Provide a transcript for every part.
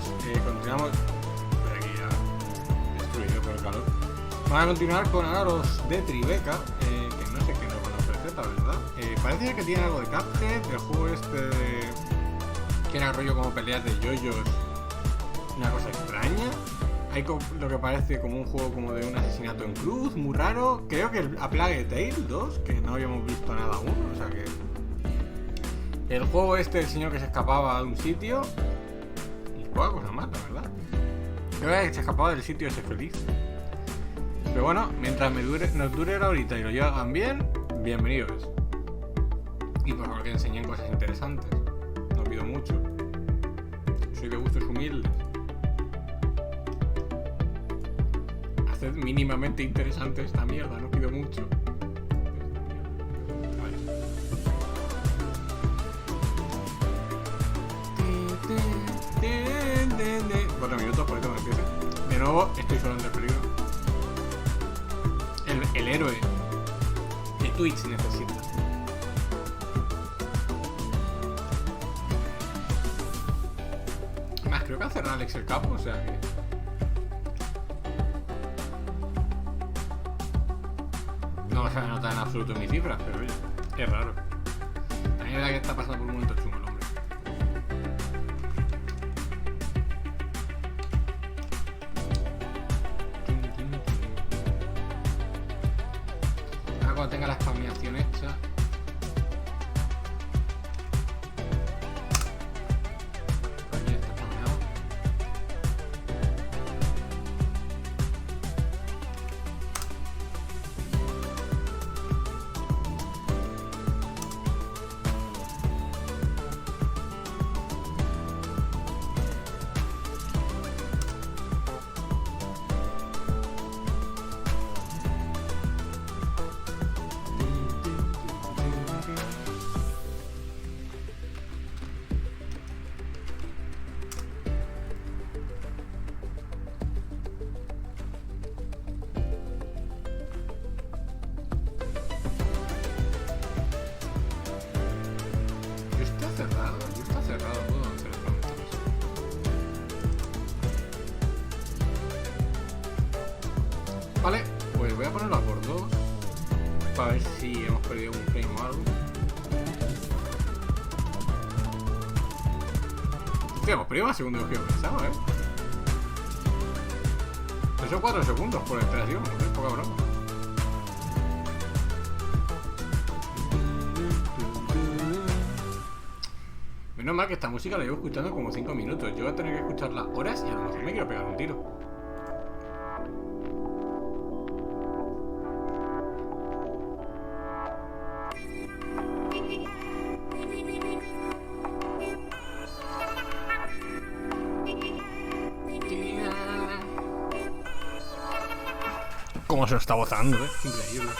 chicos, continuamos. Estoy aquí ya destruido por el calor. Vamos a continuar con Ahora Tribeca, que no sé qué nos van a ofrecer, la verdad. Parece que tiene algo de Cuphead, el juego este que era rollo como peleas de yoyos, una cosa extraña. Hay lo que parece como un juego como de un asesinato en cruz, muy raro. Creo que A Plague Tale 2, que no habíamos visto nada aún, o sea que... El juego este, el señor que se escapaba de un sitio. Y poca cosa más, la verdad. Creo que se escapaba del sitio ese feliz. Pero bueno, mientras nos dure la horita y lo hagan bien, bienvenidos. Y por favor que enseñen cosas interesantes. No pido mucho. Soy de gustos humildes. Haced mínimamente interesante esta mierda, no pido mucho. 4 minutos, por eso me empiece. De nuevo, estoy solo en el peligro. El héroe de Twitch necesita. Además, creo que ha cerrado Alex el capo, o sea que... No se nota en absoluto en mis cifras, pero oye, es raro. A mí me da que está pasando por un momento chungo el hombre. Ahora cuando tenga la spameación hecha... Aquí está spameado. Está cerrado, puedo hacer esto. Vale, pues voy a ponerlo a por 2 para ver si hemos perdido un frame o algo. Hostia, hemos perdido más segundos que yo pensaba, Eso son 4 segundos por interacción, es poca broma. Menos mal que esta música la llevo escuchando como 5 minutos. Yo voy a tener que escucharla horas y a lo mejor me quiero pegar un tiro. Cómo se lo está bozando, increíble.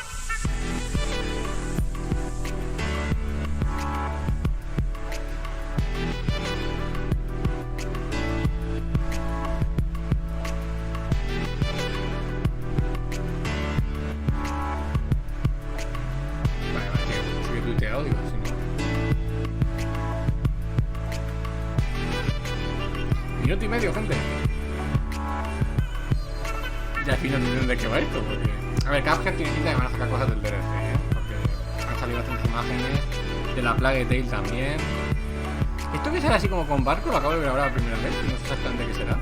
Minuto y medio, gente. Ya al final no entiendo de qué va esto, porque... A ver, Cuphead tiene pinta de que van a sacar cosas del DLC, porque han salido bastantes imágenes de la Plague Tale también. Esto que será así como con barco, lo acabo de ver ahora la primera vez, y no sé exactamente qué será.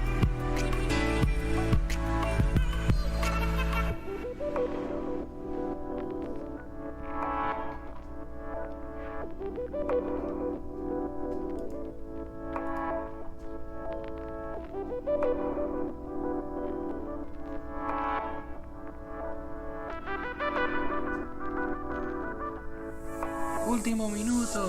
Último minuto.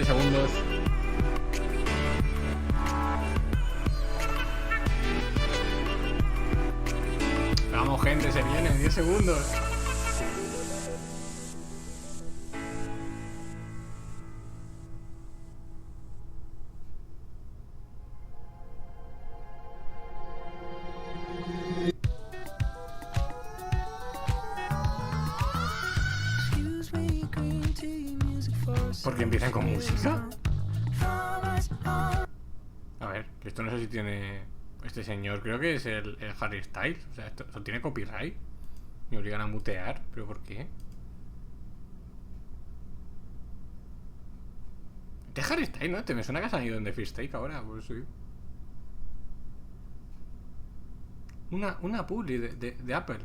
segundos. 10 segundos. ¿Por qué empiezan con música? A ver, que esto no sé si tiene... Este señor creo que es el Harry Styles. O sea, esto tiene copyright. Me obligan a mutear. ¿Pero por qué? Este es Harry Styles, ¿no? Te me suena que ha salido en The First Take ahora. Pues sí. Una publi de Apple.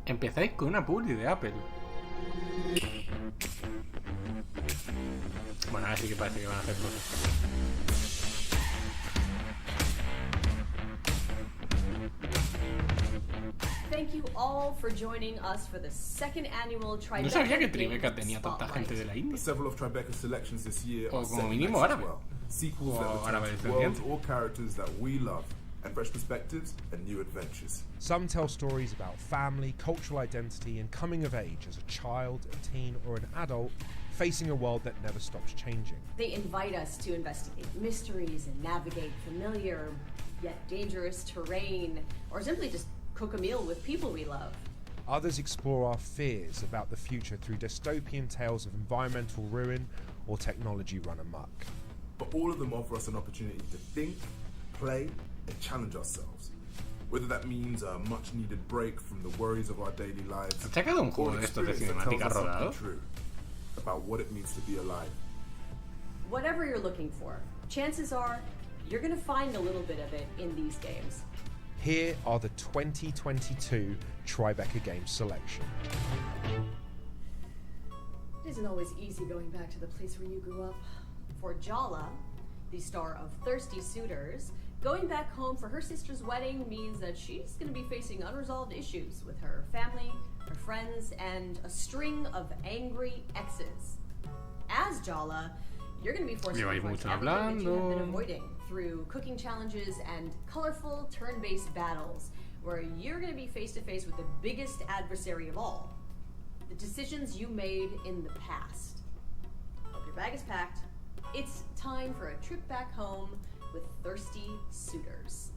Empezáis con una publi de Apple. Bueno, ahora sí que parece que van a hacer cosas. Thank you all for joining us for the second annual Tribeca. No sabía que Tribeca tenía tanta gente de la India. Several of Tribeca's selections this year O are como set mínimo nice as árabe. well. Sequels that O árabe return to descendiente. worlds or characters that we love, and fresh perspectives and new adventures. Some tell stories about family, cultural identity, and coming of age as a child, a teen, or an adult facing a world that never stops changing. They invite us to investigate mysteries and navigate familiar yet dangerous terrain, or simply just cook a meal with people we love. Others explore our fears about the future through dystopian tales of environmental ruin or technology run amok. But all of them offer us an opportunity to think, play, and challenge ourselves. Whether that means a much-needed break from the worries of our daily lives, ¿Te ha quedado un juego or an de estos de experience that tells cinemática us something rodado? true about what it means to be alive. Whatever you're looking for, chances are you're gonna find a little bit of it in these games. Here are the 2022 Tribeca Games selection. It isn't always easy going back to the place where you grew up. For Jala, the star of Thirsty Suitors, going back home for her sister's wedding means that she's going to be facing unresolved issues with her family, her friends, and a string of angry exes. As Jala, you're going to be forced to confront everything that you have been avoiding through cooking challenges and colorful turn-based battles, where you're going to be face-to-face with the biggest adversary of all, the decisions you made in the past. Hope your bag is packed. It's time for a trip back home with Thirsty Suitors.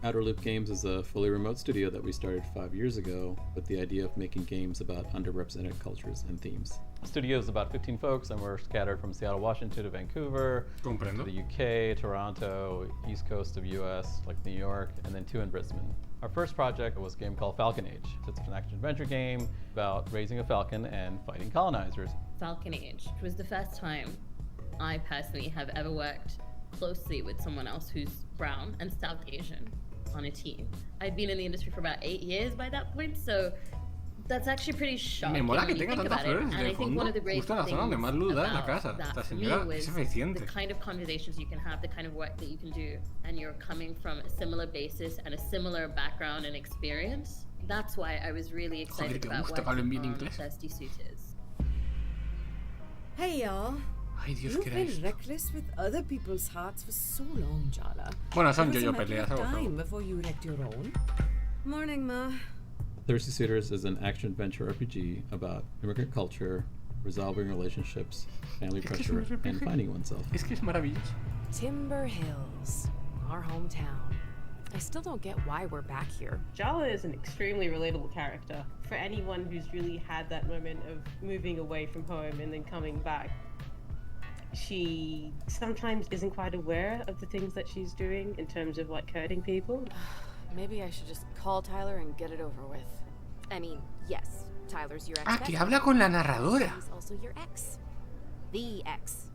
Outer Loop Games is a fully remote studio that we started 5 years ago with the idea of making games about underrepresented cultures and themes. The studio is about 15 folks, and we're scattered from Seattle, Washington to Vancouver, Comprendo. to the UK, Toronto, east coast of US, like New York, and then 2 in Brisbane. Our first project was a game called Falcon Age. It's an action-adventure game about raising a falcon and fighting colonizers. Falcon Age was the first time I personally have ever worked closely with someone else who's brown and South Asian on a team. I'd been in the industry for about 8 years by that point, so that's actually pretty shocking. Me mola que when you tenga think tantas about it. flores And de I think one fondo, of the great justo en la zona donde más luz da en la things casa. about Esta that for señora me es was eficiente. the kind of conversations you can have, the kind of work that you can do, and you're coming from a similar basis and a similar background and experience. That's why I was really excited Joder, qué about gusto que hablen bien working on inglés. Thirsty Suitors. Hey y'all. Ay, Dios, You've ¿qué era been esto? reckless with other people's hearts for so long, Jala. Bueno, son It was a yo-yo matter peleas, of algo time así. before you wrecked your own. Morning, Ma. Thirsty Suitors is an action-adventure RPG about immigrant culture, resolving relationships, family pressure, and finding oneself. Es que es maravilloso. Timber Hills, our hometown. I still don't get why we're back here. Jala is an extremely relatable character for anyone who's really had that moment of moving away from home and then coming back. She sometimes isn't quite aware of the things that she's doing in terms of like hurting people. Maybe I should just call Tyler and get it over with. I mean, yes, Tyler's your ex. Ah, que habla con la narradora. He's also your ex. The ex.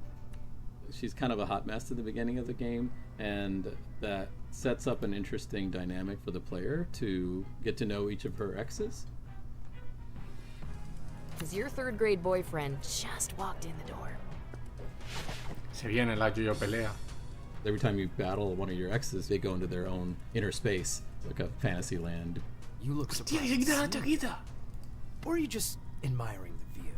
She's kind of a hot mess at the beginning of the game, and that sets up an interesting dynamic for the player to get to know each of her exes. Because your third grade boyfriend just walked in the door. Se viene la yo-yo pelea. Every time you battle one of your exes, they go into their own inner space, like a fantasy land. You look surprised. Or are you just admiring the view?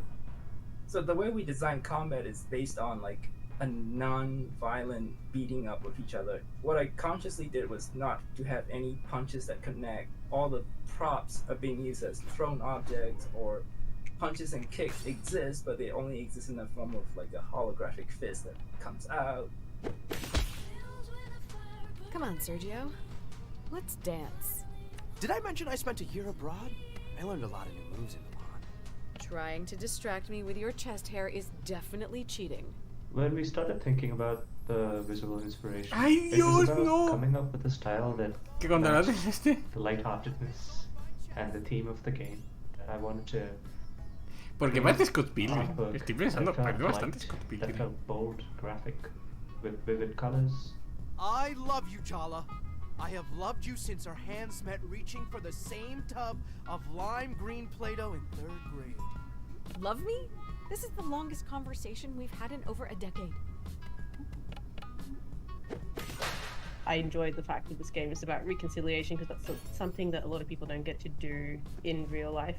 So the way we design combat is based on like a non-violent beating up of each other. What I consciously did was not to have any punches that connect all the props are being used as thrown objects or punches and kicks exist, but they only exist in the form of like a holographic fist that comes out. Come on, Sergio. Let's dance. Did I mention I spent a year abroad? I learned a lot of new moves in Milan. Trying to distract me with your chest hair is definitely cheating. When we started thinking about the visual inspiration, ¡Ay, it was Dios, about no! coming up with a style that ¿Qué contraste matched es este? the lightheartedness and the theme of the game that I wanted to. Porque parece Scott Pilgrim. artwork Estoy pensando, that felt parece bastante light, Scott that Pilgrim. felt bold, graphic, with vivid colors. I love you, Jala. I have loved you since our hands met reaching for the same tub of lime green Play-Doh in 3rd grade. Love me? This is the longest conversation we've had in over a decade. I enjoyed the fact that this game is about reconciliation because that's something that a lot of people don't get to do in real life.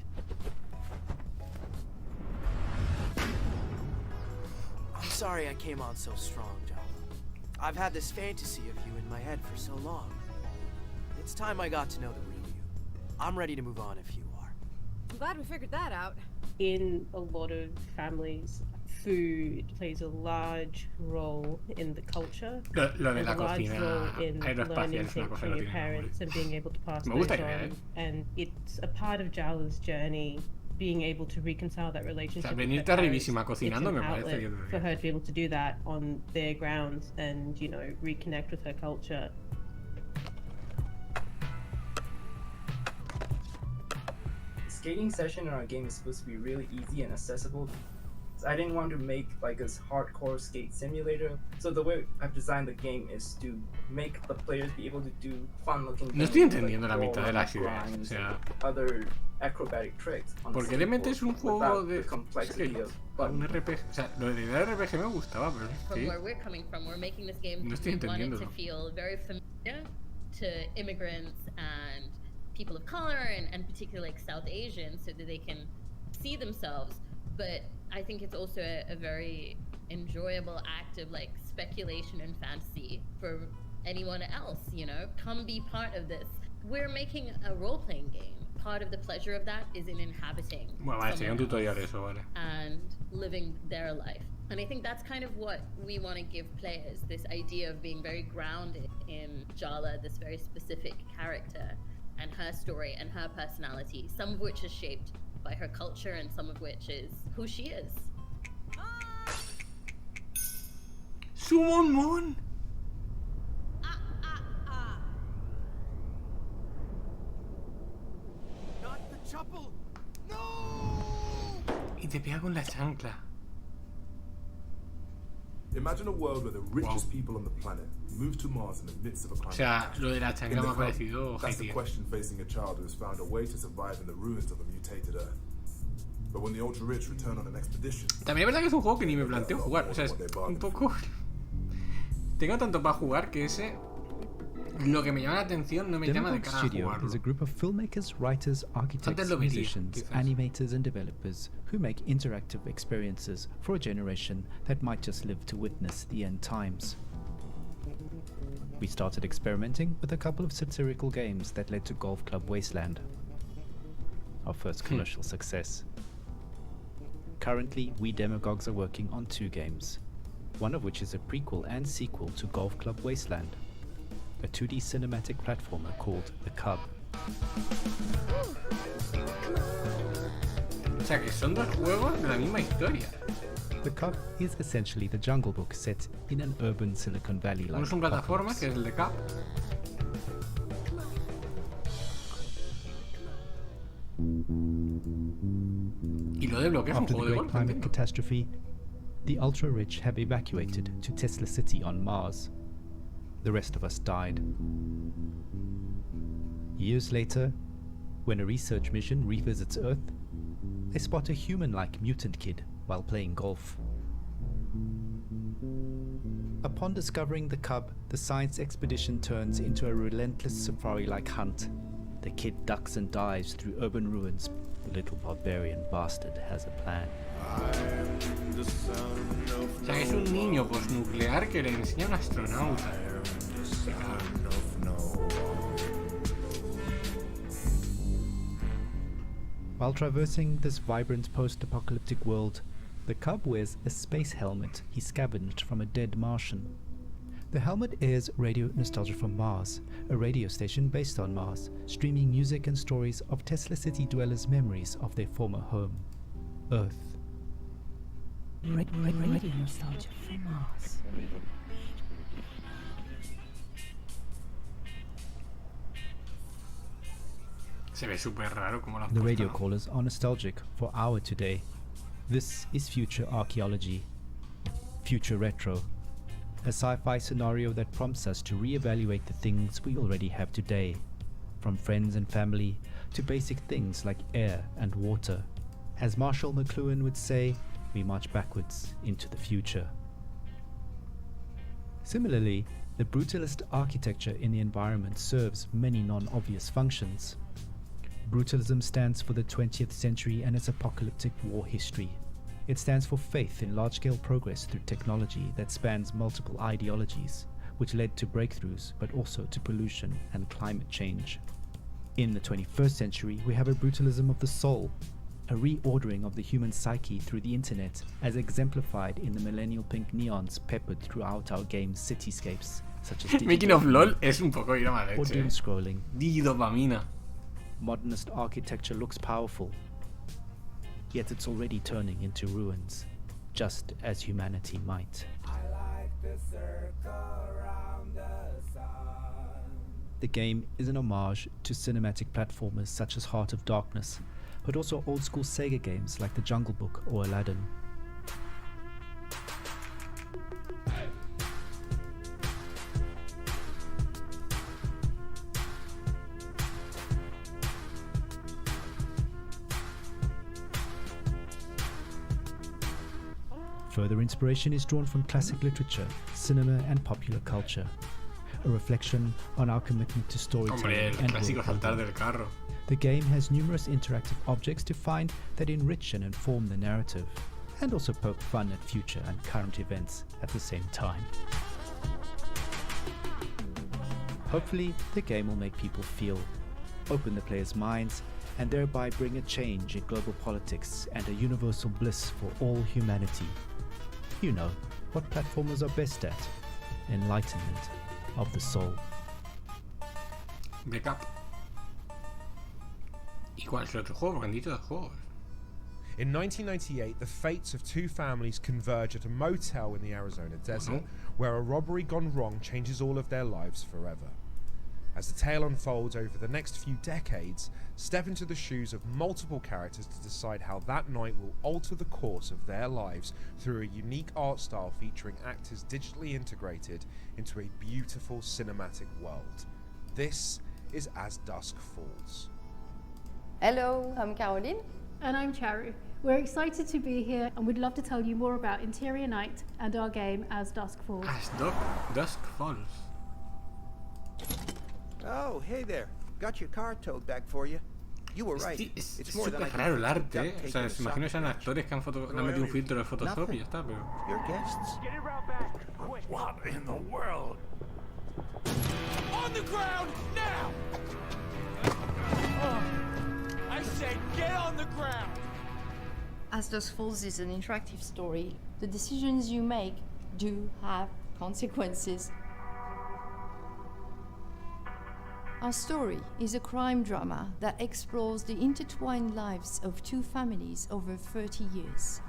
I'm sorry I came on so strong, Jala. I've had this fantasy of you in my head for so long. It's time I got to know the real you. I'm ready to move on if you are. I'm glad we figured that out. In a lot of families, food plays a large role in the culture. Lo de and la a large cocina role in aeroespacial learning es una things cosa from que no your tiene parents and being able to pass Me those gustaría, on. And it's a part of Jala's journey, being able to reconcile that relationship. O sea, with venirte her parents. arribísima cocinando It's me an parece outlet bien. for her to be able to do that on their grounds and, you know, reconnect with her culture. Skating session in our game is supposed to be really easy and accessible. So I didn't want to make like a hardcore skate simulator. So the way I've designed the game is to make the players be able to do fun-looking. No estoy entendiendo la mitad de las ideas. O sea, other acrobatic tricks. ¿por qué le metes un juego de complexity skate of a un RPG? O sea, lo de la RPG me gustaba, pero es From que where we're coming from, we're making this game no estoy we want it to entendiéndolo. feel very familiar to immigrants and people of color and particularly like South Asians so that they can see themselves. But I think it's also a very enjoyable act of like speculation and fantasy for anyone else, you know? Come be part of this. We're making a role-playing game. Part of the pleasure of that is in inhabiting Bueno, vale, sería un someone tutorial else eso, vale. and living their life. And I think that's kind of what we want to give players, this idea of being very grounded in Jala, this very specific character, and her story and her personality, some of which is shaped by her culture and some of which is who she is. ¡Summon Mon! Not the chapel! No! Y te pega con la chancla. Imagine a world where the richest people on the planet move to Mars in the midst of a climate O sea, change. lo de la In chancla the me ha hub, parecido that's the genial. question facing a child who has found a way to survive in the ruins of a mutated Earth. But when the ultra-rich return on an expedition... También es verdad que es un juego que ni me planteo jugar. O sea, es un poco... Tengo tanto para jugar que ese... Lo que me llama la atención no me llama de Demogorgon cara a Studio jugarlo. is a group of filmmakers, writers, architects, lo vería, musicians, quizás. animators, and developers who make interactive experiences for a generation that might just live to witness the end times. We started experimenting with a couple of satirical games that led to Golf Club Wasteland, our first commercial success. Currently, we demagogues are working on 2 games, one of which is a prequel and sequel to Golf Club Wasteland, a 2D cinematic platformer called The Cub. O sea, que son 2 juegos de la misma historia. The Cub is essentially the Jungle Book set in an urban Silicon Valley-like Uno es un plataforma, que es el de Cap. Y lo de bloque es un After the juego de Great golf, Climate entiendo. Catastrophe, the ultra-rich have evacuated to Tesla City on Mars. The rest of us died. Years later, when a research mission revisits Earth, they spot a human-like mutant kid while playing golf. Upon discovering the cub, the science expedition turns into a relentless safari-like hunt. The kid ducks and dives through urban ruins. The little barbarian bastard has a plan. O sea, que es un niño postnuclear que le enseña a un astronauta. While traversing this vibrant post-apocalyptic world, the cub wears a space helmet he scavenged from a dead Martian. The helmet airs Radio Nostalgia from Mars, a radio station based on Mars, streaming music and stories of Tesla City dwellers' memories of their former home, Earth. Radio Nostalgia from Mars. Se ve súper raro como lo han The radio puesto. callers are nostalgic for our today. This is future archaeology, future retro, a sci-fi scenario that prompts us to re-evaluate the things we already have today, from friends and family to basic things like air and water. As Marshall McLuhan would say, we march backwards into the future. Similarly, the brutalist architecture in the environment serves many non-obvious functions. Brutalism stands for the 20th century and its apocalyptic war history. It stands for faith in large-scale progress through technology that spans multiple ideologies, which led to breakthroughs but also to pollution and climate change. In the 21st century, we have a brutalism of the soul, a reordering of the human psyche through the internet, as exemplified in the millennial pink neons peppered throughout our game's cityscapes, such as Making of LOL es un poco ir a mala or leche. doom scrolling. Di dopamina. Modernist architecture looks powerful, yet it's already turning into ruins, just as humanity might. The game is an homage to cinematic platformers such as Heart of Darkness, but also old-school Sega games like The Jungle Book or Aladdin. Further inspiration is drawn from classic literature, cinema and popular culture, a reflection on our commitment to storytelling Hombre, el and clásico world saltar building. del carro. The game has numerous interactive objects to find that enrich and inform the narrative, and also poke fun at future and current events at the same time. Hopefully, the game will make people feel, open the players' minds, and thereby bring a change in global politics and a universal bliss for all humanity. You know, what platformers are best at. Enlightenment of the soul. Backup. ¿Y cuál es el otro juego? Porque han dicho dos juegos. In 1998, the fates of two families converge at a motel in the Arizona desert, where a robbery gone wrong changes all of their lives forever. As the tale unfolds over the next few decades, step into the shoes of multiple characters to decide how that night will alter the course of their lives through a unique art style featuring actors digitally integrated into a beautiful cinematic world. This is As Dusk Falls. Hello, I'm Caroline. And I'm Charu. We're excited to be here and would love to tell you more about Interior Night and our game As Dusk Falls. As Dusk Falls. Oh, hey there. Got your car towed back for you. You were right. Es It's more than I súper can raro el think of arte, duct O tape sea, in a se imagino que sean soccer actores que le han metido un filtro de Photoshop y ya está, pero... Your guests. Get it right back, quick. What in the world? On the ground now! I said get on the ground! As Dusk Falls is an interactive story. The decisions you make do have consequences. Our story is a crime drama that explores the intertwined lives of two families over 30 years.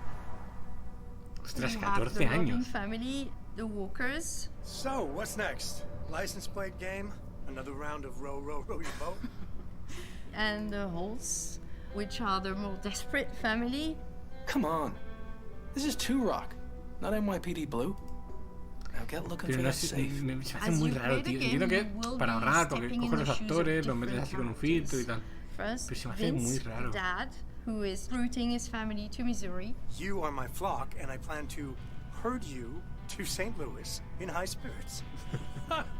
Ostras, You have 14 the Robin años. family, the Walkers, So, what's next? License plate game? Another round of row, row, row your boat? and the Holts, which are the more desperate family. Come on. This is 2 Rock, not NYPD Blue. Now get looking Pero for no that sé, safe. se me hace muy raro, tío. Entiendo que para ahorrar, porque coges los actores, los metes así con un filtro y tal. First, Pero se me hace muy Vince, raro. the dad, who is rooting his family to Missouri. You are my flock, and I plan to herd you to St. Louis in high spirits.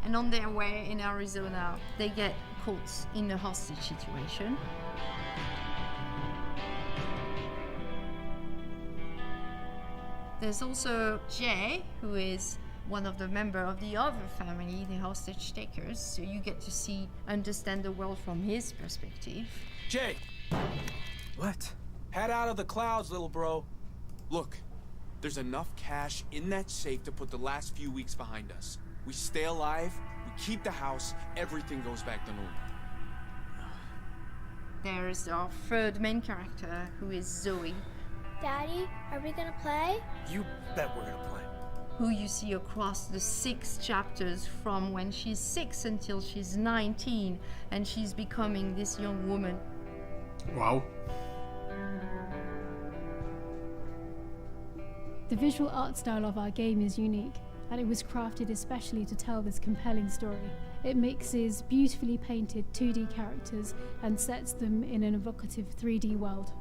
And on their way in Arizona, they get caught in a hostage situation. There's also Jay, who is one of the members of the other family, the hostage takers, so you get to understand the world from his perspective. Jay, What? Head out of the clouds, little bro. Look, there's enough cash in that safe to put the last few weeks behind us. We stay alive, we keep the house, everything goes back to normal. There's our third main character, who is Zoe, Daddy, are we gonna play? You bet we're gonna play. who you see across the 6 chapters from when she's 6 until she's 19, and she's becoming this young woman. Wow. The visual art style of our game is unique, and it was crafted especially to tell this compelling story. It mixes beautifully painted 2D characters and sets them in an evocative 3D world.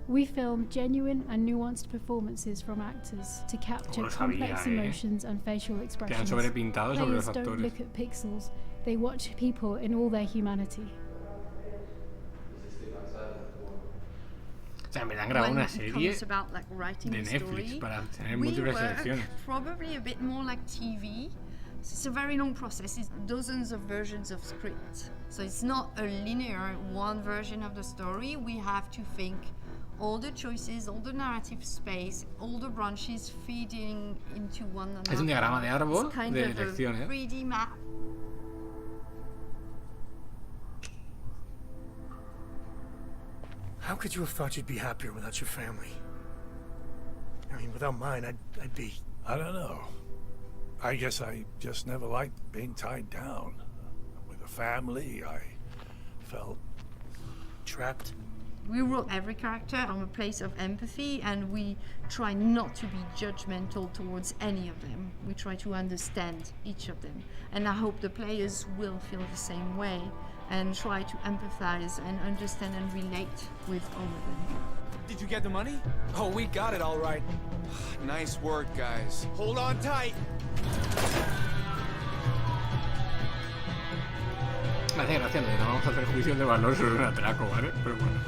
We filmed genuine and nuanced performances from actors to capture lo sabía, complex emotions and facial expressions. sobrepintado sobre los Players don't actores. look at pixels, they watch people in all their humanity. O sea, me han grabado When una it serie comes about, like, writing de the Netflix story, para tener we múltiples work selecciones. probably a bit more like TV. It's a very long process. It's dozens of versions of script. So it's not a linear one version of the story. We have to think all the choices, all the narrative space, all the branches feeding into one another. Es un diagrama de árbol It's kind de of a lecciones. 3D map. How could you have thought you'd be happier without your family? I mean, without mine, I'd be... I don't know. I guess I just never liked being tied down. With a family, I felt trapped. We wrote every character from a place of empathy, and we try not to be judgmental towards any of them. We try to understand each of them. And I hope the players will feel the same way and try to empathize and understand and relate with all of them. Did you get the money? Oh, we got it all right. Nice work, guys. Hold on tight. Me hace gracia lo de no vamos a hacer juicios de valor sobre un atraco, ¿vale? Pero bueno.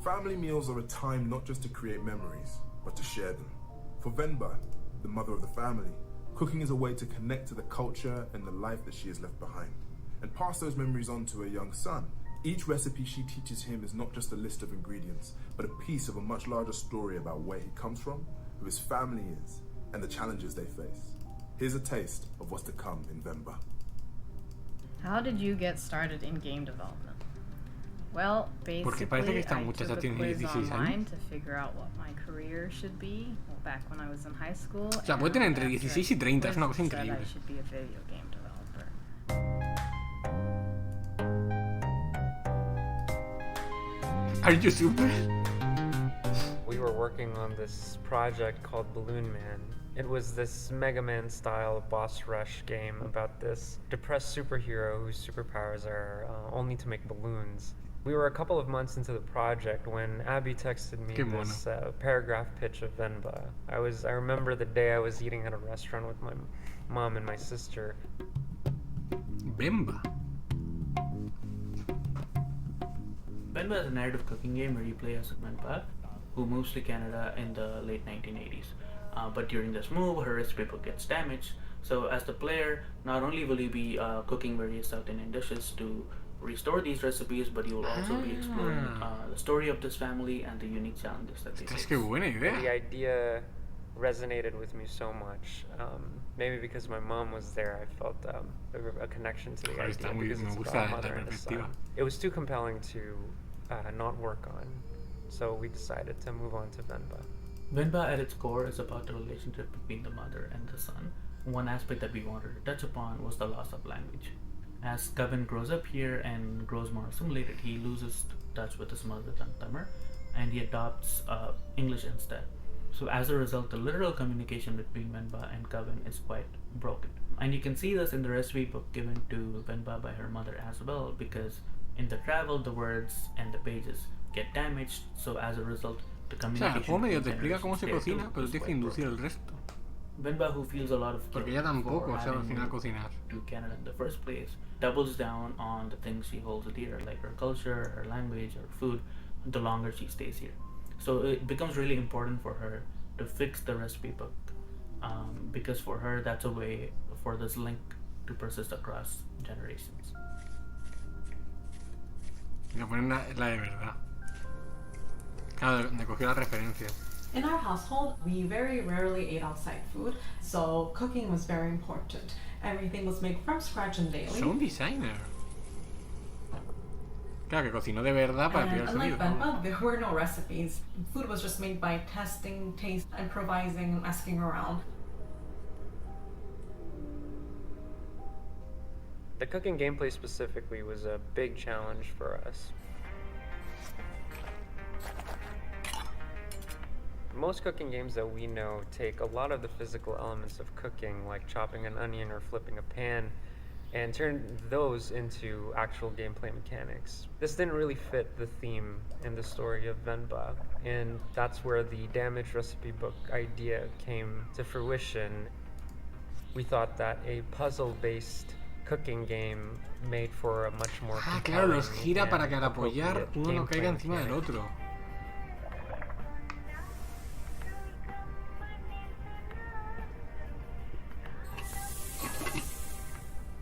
Family meals are a time not just to create memories, but to share them. For Venba, the mother of the family, cooking is a way to connect to the culture and the life that she has left behind, and pass those memories on to her young son. Each recipe she teaches him is not just a list of ingredients, but a piece of a much larger story about where he comes from, who his family is, and the challenges they face. Here's a taste of what's to come in Venba. How did you get started in game development? Well, Porque parece que basically, esta I muchacha took a tiene quiz 16 online años. to figure out what my career should be back when I was in high school. O sea, puede tener entre and 16 y 30, es una cosa quiz said increíble. I should be a video game developer. Are you super? We were working on this project called Balloon Man. It was this Mega Man style boss rush game about this depressed superhero whose superpowers are only to make balloons. We were a couple of months into the project when Abby texted me Qué mono. this paragraph pitch of Venba. I remember the day I was eating at a restaurant with my mom and my sister. Venba. Venba is a narrative cooking game where you play as a Venba who moves to Canada in the late 1980s. But during this move, her recipe book gets damaged. So as the player, not only will you be cooking various South Indian dishes to restore these recipes, but you will also be exploring the story of this family and the unique challenges that they face. Qué buena idea. The idea resonated with me so much. Maybe because my mom was there, I felt a connection to the Joder, está idea muy- because me it's gusta about a la mother and a son. perspectiva. It was too compelling to not work on, so we decided to move on to Venba. Venba at its core is about the relationship between the mother and the son. One aspect that we wanted to touch upon was the loss of language. As Kevin grows up here and grows more assimilated, he loses touch with his mother tongue Tamil, and he adopts English instead. So as a result, the literal communication between Venba and Kevin is quite broken. And you can see this in the recipe book given to Venba by her mother as well, because in the travel, the words and the pages get damaged, so as a result, the O sea, el communication juego medio te between explica cómo se generations there cocina, too pero is tienes que quite inducir broken. el resto. Venba, who feels a lot of Porque guilt ella tampoco for sabe al having final moved cocinar. to Canada in the first place, doubles down on the things she holds dear, like her culture, her language, her food, the longer she stays here. So it becomes really important for her to fix the recipe book, because for her that's a way for this link to persist across generations. Me ponen la de verdad. Claro, me cogió las referencias. In our household, we very rarely ate outside food, so cooking was very important. Everything was made from scratch and daily. Sound designer. Claro, que cocinó de verdad para tirar el sonido. Unlike Venba, there were no recipes. Food was just made by testing, taste, improvising, and asking around. The cooking gameplay specifically was a big challenge for us. Most cooking games that we know take a lot of the physical elements of cooking, like chopping an onion or flipping a pan, and turn those into actual gameplay mechanics. This didn't really fit the theme in the story of Venba, and that's where the damaged recipe book idea came to fruition. We thought that a puzzle-based cooking game made for a much more claro, los gira para que al apoyar uno no caiga encima del otro.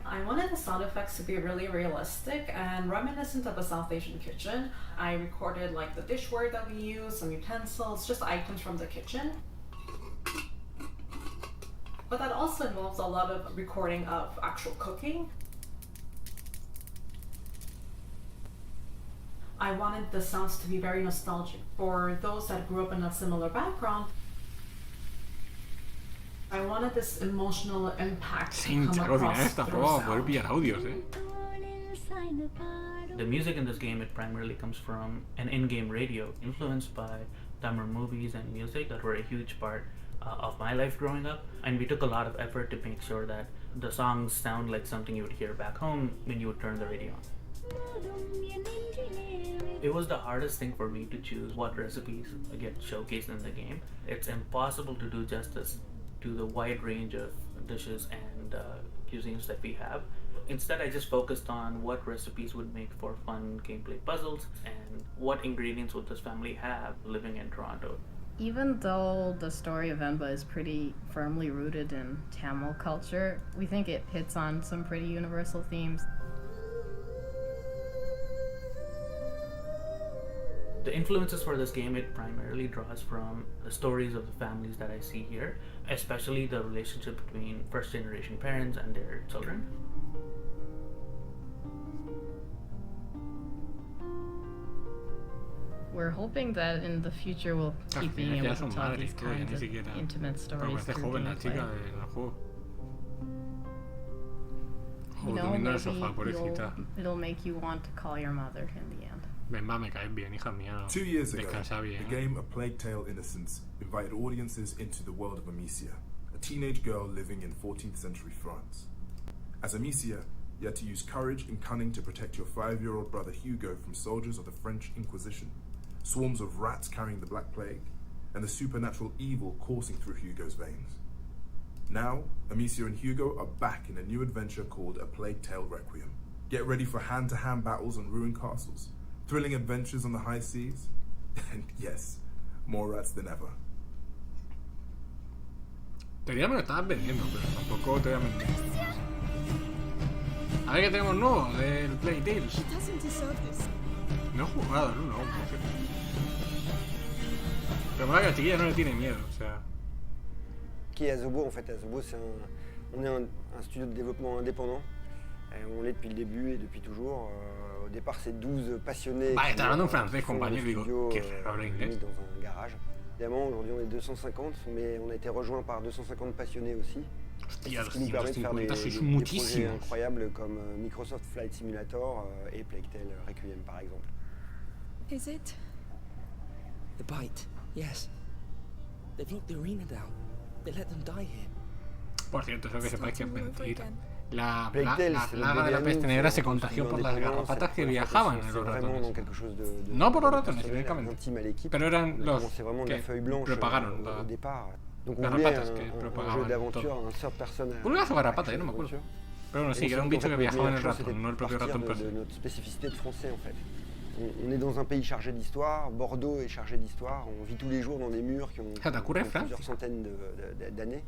I wanted the sound effects to be really realistic and reminiscent of a South Asian kitchen. I recorded like the dishware that we use, some utensils, just items from the kitchen. But that also involves a lot of recording of actual cooking. I wanted the sounds to be very nostalgic for those that grew up in a similar background. I wanted this emotional impact to come across through sound. The music in this game, it primarily comes from an in-game radio influenced by Tamil movies and music that were a huge part of my life growing up, and we took a lot of effort to make sure that the songs sound like something you would hear back home when you would turn the radio on. It was the hardest thing for me to choose what recipes get showcased in the game. It's impossible to do justice to the wide range of dishes and cuisines that we have. Instead, I just focused on what recipes would make for fun gameplay puzzles and what ingredients would this family have living in Toronto. Even though the story of Venba is pretty firmly rooted in Tamil culture, we think it hits on some pretty universal themes. The influences for this game, it primarily draws from the stories of the families that I see here, especially the relationship between first-generation parents and their children. We're hoping that in the future we'll keep being able to tell these kinds of intimate stories through gameplay. You know, maybe it'll make you want to call your mother in the end. 2 years ago, the game A Plague Tale Innocence invited audiences into the world of Amicia, a teenage girl living in 14th century France. As Amicia, you had to use courage and cunning to protect your 5-year-old brother Hugo from soldiers of the French Inquisition, swarms of rats carrying the Black Plague, and the supernatural evil coursing through Hugo's veins. Now, Amicia and Hugo are back in a new adventure called A Plague Tale Requiem. Get ready for hand-to-hand battles on ruined castles, thrilling adventures on the high seas, and yes, more rats than ever. Teoría me lo estabas vendiendo, pero tampoco te voy a mentir. A ver qué tenemos nuevo del Plague Tales. No he jugado el 1 aún, por cierto. Pero para que la chiquilla no le tiene miedo, o sea. Qui est Asobo en fait? Asobo, on est un studio de développement indépendant. On l'est depuis le début et depuis toujours. Au départ, c'est 12 passionnés. Vale, está hablando en francés, compañero. Digo, ¿qué habla inglés? Dans un garage. Évidemment, aujourd'hui, on est 250, mais on a été rejoint par 250 passionnés aussi. Hostia, Ce qui nous permet de faire des projets muchísimos. incroyables comme Microsoft Flight Simulator et Plague Tale Requiem, par exemple. Is it? The bite, yes. They've locked the arena down. They let them die here. Por cierto, eso que sepáis que es mentira. La plaga de la peste negra se contagió por las garrapatas que viajaban en los ratones. No por los ratones, únicamente. Pero eran los que propagaron las garrapatas que propagaban todo. Pulgas o garrapatas, yo no me acuerdo. Pero bueno, sí, que era un bicho que viajaba en el ratón, no el propio ratón per se. On est dans un pays chargé d'histoire, Bordeaux est chargé d'histoire, on vit tous les jours dans des murs qui ont plusieurs centaines d'années.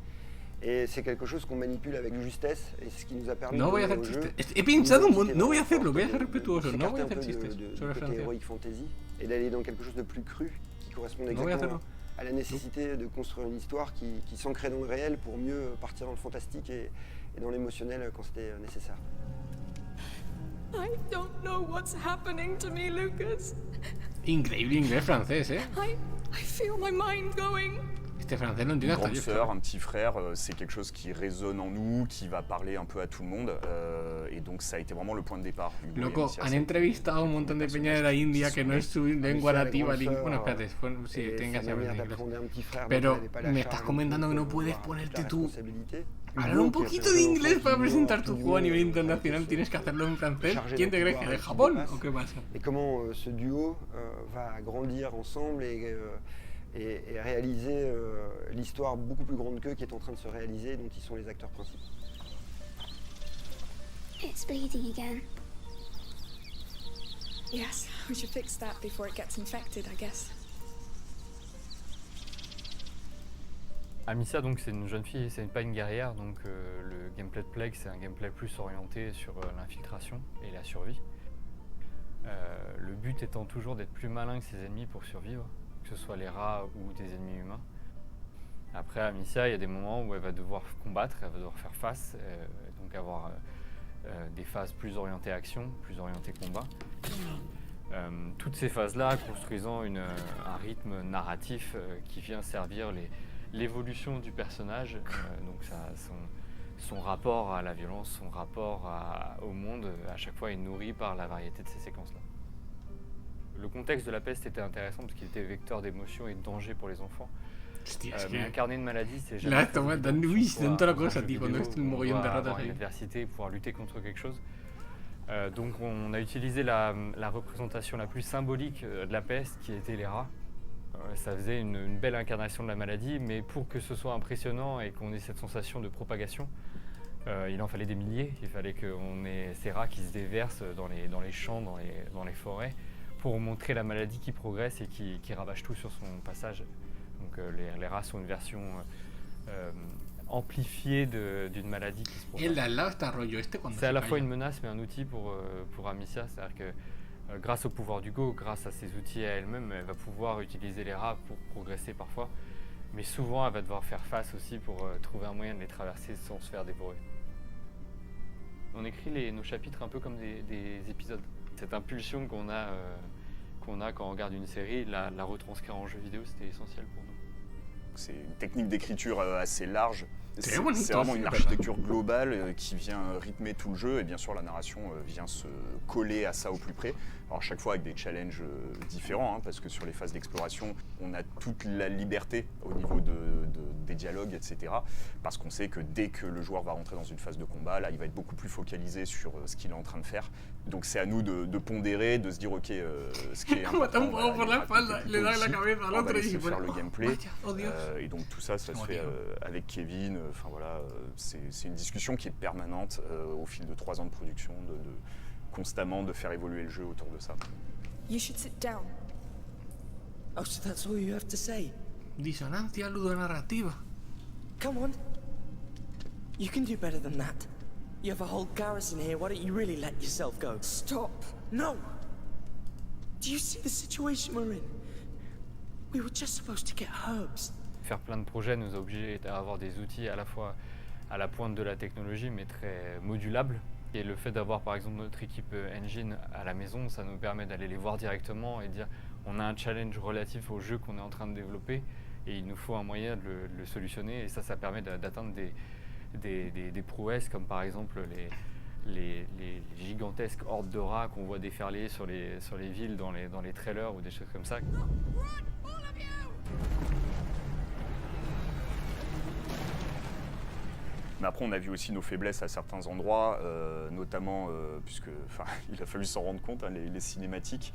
Et c'est quelque chose qu'on manipule avec justesse et ce qui nous a permis No voy a hacer chistes. He pensado un montón. No voy a hacerlo, voy a ser respetuoso. No voy a hacer chistes sobre côté Francia. heroic fantasy et d'aller dans quelque chose de plus cru qui correspond No voy a exactement hacerlo. à la nécessité de construire une histoire qui s'ancrait dans le réel pour mieux partir dans le fantastique et dans l'émotionnel quand c'était nécessaire. I don't know what's happening to me, Lucas. Increíble inglés francés, ¿eh? I feel my mind going. Este francés no Une entiende hasta grande yo. sœur, un petit frère, c'est quelque chose qui résonne en nous, qui va parler un peu à tout le monde, et donc ça a été vraiment le point de départ. Hugo y Loco, Amicia, han c'est- entrevistado a un montón de peña de la India que no es su lengua nativa. Bueno, espérate, sí, Et tienen que sa saber manière inglés. d'appréhender un petit frère dont Pero elle avait pas la me charge estás de comentando que no pouvoir puedes avoir ponerte la tú. responsabilité. Hablar Hugo, un qui a poquito fait de un inglés enfant para pignon, presentar tu juego a nivel pignon, internacional. qui Tienes que hacerlo en francés. chargé ¿Quién te d'un crees que pouvoir de Japón qui o qué pasa? Et comment ce duo va grandir ensemble et réaliser l'histoire beaucoup plus grande qu'eux qui est en train de se réaliser et dont ils sont les acteurs principaux. It's bleeding again. Yes, we should fix that before it gets infected, I guess. Amicia, donc c'est une jeune fille, c'est pas une guerrière, donc le gameplay de Plague c'est un gameplay plus orienté sur l'infiltration et la survie. Le but étant toujours d'être plus malin que ses ennemis pour survivre, que ce soit les rats ou des ennemis humains. Après Amicia, il y a des moments où elle va devoir combattre, elle va devoir faire face, donc avoir des phases plus orientées action, plus orientées combat. Toutes ces phases-là construisant un rythme narratif qui vient servir l'évolution du personnage, donc son rapport à la violence, son rapport au monde, à chaque fois est nourri par la variété de ces séquences-là. Le contexte de la peste était intéressant parce qu'il était vecteur d'émotions et de danger pour les enfants. Hostia, es Mais que incarner une maladie, c'est la jamais has tomado tan dentro la cosa, tío, cuando es un mogollón de ratas avoir une ahí. adversité, pouvoir lutter contre quelque chose. Donc on a utilisé la représentation la plus symbolique de la peste, qui était les rats. Ça faisait une belle incarnation de la maladie, mais pour que ce soit impressionnant et qu'on ait cette sensation de propagation, il en fallait des milliers. Il fallait qu'on ait ces rats qui se déversent dans les champs, dans les forêts, pour montrer la maladie qui progresse et qui ravage tout sur son passage. Donc les rats sont une version amplifiée d'une maladie qui se propage. El de al lado está rollo este cuando C'est à se la fois calla. une menace mais un outil pour Amicia, c'est-à-dire que grâce au pouvoir d'Hugo, grâce à ses outils à elle-même, elle va pouvoir utiliser les rats pour progresser parfois, mais souvent elle va devoir faire face aussi pour trouver un moyen de les traverser sans se faire dévorer. On écrit nos chapitres un peu comme des épisodes. Cette impulsion qu'on a quand on regarde une série, la retranscrire en jeu vidéo, c'était essentiel pour nous. C'est une technique d'écriture assez large. C'est vraiment une architecture globale qui vient rythmer tout le jeu, et bien sûr la narration vient se coller à ça au plus près. Alors à chaque fois avec des challenges différents, hein, parce que sur les phases d'exploration, on a toute la liberté au niveau des dialogues, etc. Parce qu'on sait que dès que le joueur va rentrer dans une phase de combat, là il va être beaucoup plus focalisé sur ce qu'il est en train de faire. Donc c'est à nous de pondérer, de se dire ok, ce qui est Mata un important, poco por la espalda, le da la ici, cabeza al on va otro y laisser bueno, faire le gameplay. vaya, oh Dios. Et donc tout ça se fait avec Kevin. Enfin voilà, c'est une discussion qui est permanente au fil de 3 ans de production, constamment de faire évoluer le jeu autour de ça. You should sit down. Oh, so that's all you have to say? Disonancia ludonarrativa. Come on. You can do better than that. You have a whole garrison here, why don't you really let yourself go? Stop. No! Do you see the situation we're in? We were just supposed to get herbs. Faire plein de projets nous a obligés à avoir des outils à la fois à la pointe de la technologie, mais très modulables. Et le fait d'avoir par exemple notre équipe engine à la maison, ça nous permet d'aller les voir directement et dire on a un challenge relatif au jeu qu'on est en train de développer et il nous faut un moyen de le solutionner, et ça permet d'atteindre des prouesses comme par exemple les gigantesques hordes de rats qu'on voit déferler sur les villes dans les trailers ou des choses comme ça. Mais après, on a vu aussi nos faiblesses à certains endroits, notamment puisque, il a fallu s'en rendre compte, hein, les cinématiques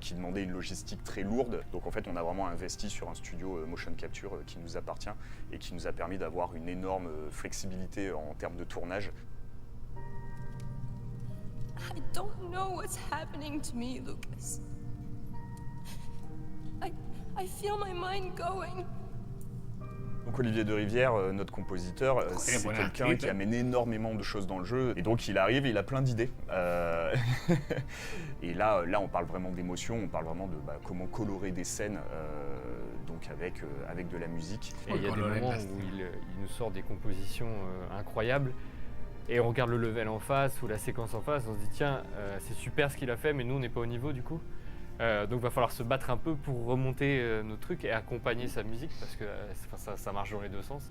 qui demandaient une logistique très lourde. Donc en fait, on a vraiment investi sur un studio motion capture qui nous appartient et qui nous a permis d'avoir une énorme flexibilité en termes de tournage. I don't know what's happening to me, Lucas. I feel my mind going. Donc Olivier de Rivière, notre compositeur, c'est quelqu'un qui amène énormément de choses dans le jeu. Et donc il arrive, il a plein d'idées. Et là, on parle vraiment d'émotion, on parle vraiment de comment colorer des scènes donc avec de la musique. Et il y a des moments où il nous sort des compositions incroyables. Et on regarde le level en face ou la séquence en face, on se dit tiens, c'est super ce qu'il a fait, mais nous on n'est pas au niveau du coup. Donc il va falloir se battre un peu pour remonter nos trucs et accompagner sa musique parce que ça marche dans les deux sens.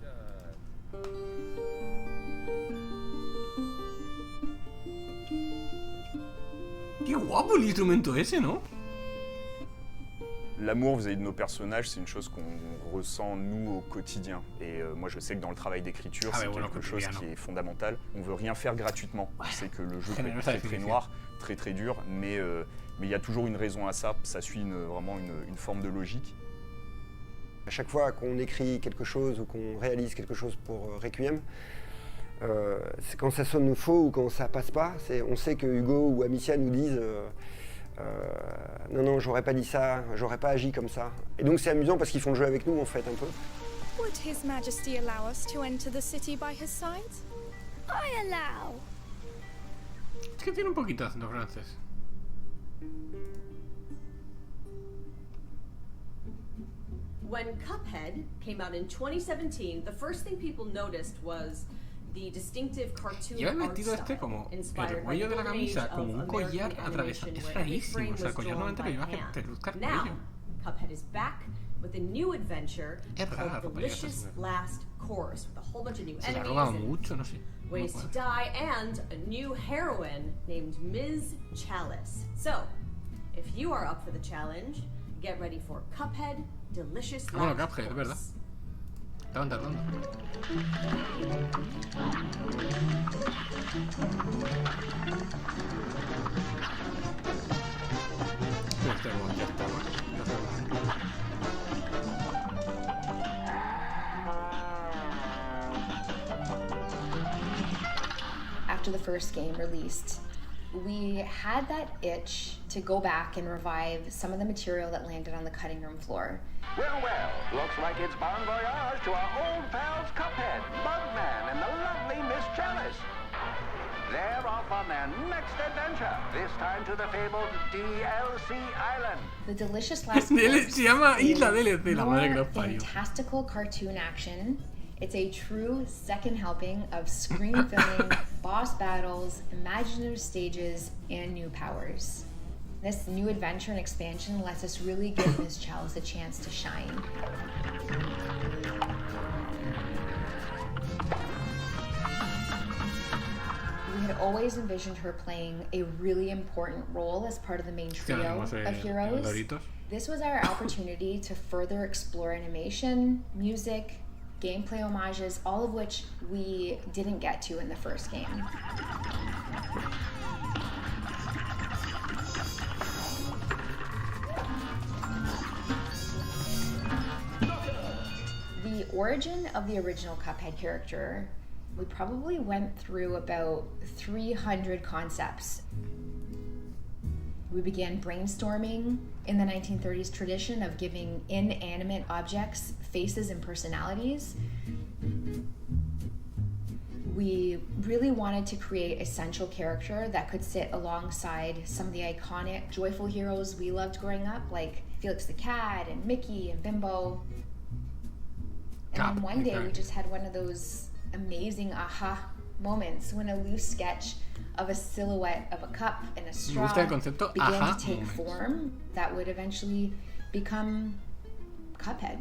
Qué guapo el instrumento ese, ¿no? L'amour vis-à-vis de nos personnages, c'est une chose qu'on ressent nous au quotidien. Et moi je sais que dans le travail d'écriture, c'est quelque chose qui est fondamental. On veut rien faire gratuitement. On sait que le jeu peut être très très noir, très très dur, mais il y a toujours une raison à ça. Ça suit vraiment une forme de logique. À chaque fois qu'on écrit quelque chose ou qu'on réalise quelque chose pour Requiem, c'est quand ça sonne faux ou quand ça passe pas, on sait que Hugo ou Amicia nous disent non, j'aurais pas dit ça, j'aurais pas agi comme ça. Et donc c'est amusant parce qu'ils font le jeu avec nous en fait un peu. Would His Majesty allow us to enter the city by his side? I allow. Es que tiene un poquito de acento francés. When Cuphead came out in 2017, the first thing people noticed was the distinctive cartoon Lleva el art vestido este style, como el inspired by cuello the de la golden age camisa, of como un collar American atravesado. animation Es where every rarísimo. frame O sea, el was collar drawn normalmente lo by lleva que hand. te luzca el Now, cuello. Cuphead is back with a new adventure Es rara la called ropa, ya está Delicious súper. Last Course, with a whole bunch of new Se la enemies roba and mucho, no sé. ways to die, and a new heroine named Ms. Chalice. So, if you are up for the challenge, get ready for Cuphead Delicious Bueno, Last Cuphead, es Course. verdad. Estaban tardando. Este bueno, ya está, bueno. Ya está. After the first game released, we had that itch to go back and revive some of the material that landed on the cutting room floor. Well, looks like it's bon voyage to our old pals Cuphead, Bugman, and the lovely Miss Chalice. They're off on their next adventure, this time to the fabled DLC Island. The Delicious Last Se Course llama Isla is DLC, la madre que more los parió. fantastical cartoon action. It's a true second helping of screen filming, boss battles, imaginative stages, and new powers. This new adventure and expansion lets us really give Miss Chalice a chance to shine. We had always envisioned her playing a really important role as part of the main trio of heroes. Doritos. This was our opportunity to further explore animation, music, gameplay homages, all of which we didn't get to in the first game. The origin of the original Cuphead character, we probably went through about 300 concepts. We began brainstorming in the 1930s tradition of giving inanimate objects faces and personalities. We really wanted to create a central character that could sit alongside some of the iconic joyful heroes we loved growing up, like Felix the Cat and Mickey and Bimbo. And then one day we just had one of those amazing aha moments when a loose sketch of a silhouette of a cup and a straw began to take form that would eventually become Cuphead.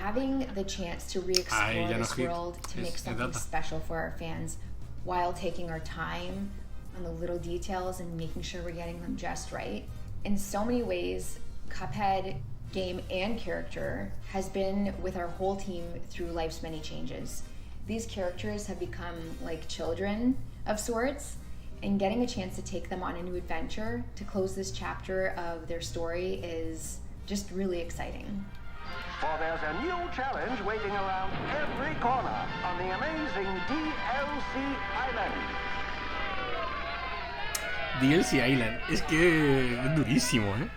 Having the chance to re-explore this world to make something special for our fans while taking our time on the little details and making sure we're getting them just right. In so many ways, Cuphead, game and character, has been with our whole team through life's many changes. These characters have become like children of sorts, and getting a chance to take them on a new adventure to close this chapter of their story is just really exciting. for there's a new challenge waiting around every corner on the amazing DLC Island. DLC Island. Es que es durísimo, ¿eh?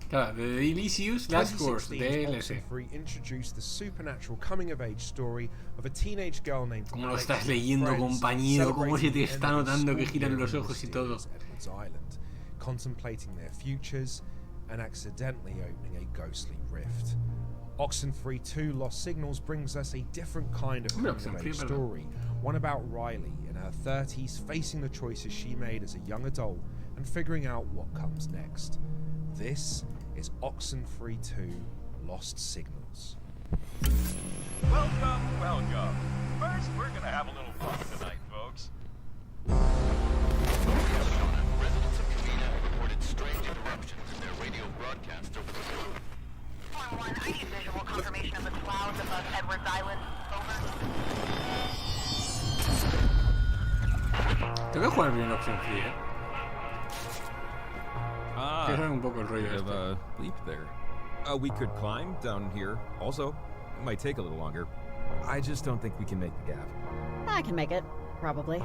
Claro, The Delicious Last Course, DLC. Introduced the supernatural coming-of-age story of a teenage girl named Como lo estás leyendo, compañero, cómo se te está notando que giran los ojos y todo. Edwards Island, contemplating their futures and accidentally opening a ghostly rift. Oxenfree 2 Lost Signals brings us a different kind of coming-of-age story, one about Riley in her 30s facing the choices she made as a young adult and figuring out what comes next. This is Oxenfree 2 Lost Signals. Welcome, welcome. First, we're gonna have a little fun tonight, folks. Residents of Kamina reported strange interruptions in their radio broadcast over the phone. 1-1, I need visual confirmation of the clouds above Edwards Island. Over. Te voy a jugar bien Oxenfree, ¿eh? Bit of a leap there. We could climb down here. Also, it might take a little longer. I just don't think we can make the gap. I can make it, probably.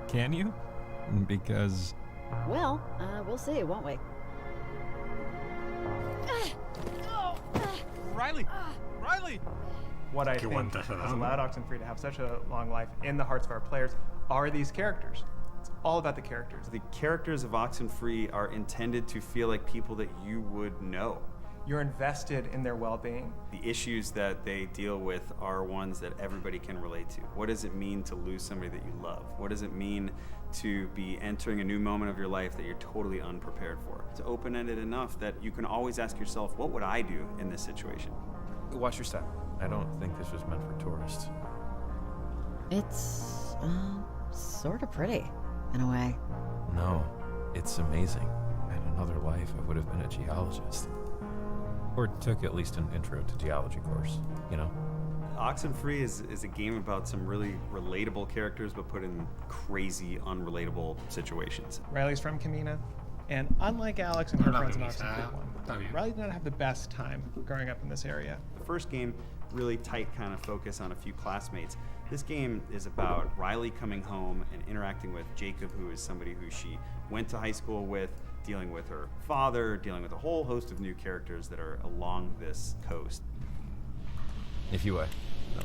Can you? Because... Well, we'll see, won't we? Riley! Riley! What I think has allowed Oxenfree to have such a long life in the hearts of our players are these characters. It's all about the characters. The characters of Oxenfree are intended to feel like people that you would know. You're invested in their well-being. The issues that they deal with are ones that everybody can relate to. What does it mean to lose somebody that you love? What does it mean to be entering a new moment of your life that you're totally unprepared for? It's open-ended enough that you can always ask yourself, what would I do in this situation? Watch your step. I don't think this was meant for tourists. It's, sort of pretty, in a way. No, it's amazing. In another life, I would have been a geologist. Or took at least an intro to geology course, you know? Oxenfree is a game about some really relatable characters, but put in crazy, unrelatable situations. Riley's from Kamina, and unlike Alex and her friends in Oxenfree 1, Riley did not have the best time growing up in this area. The first game, really tight kind of focus on a few classmates. This game is about Riley coming home and interacting with Jacob, who is somebody who she went to high school with, dealing with her father, dealing with a whole host of new characters that are along this coast. If you know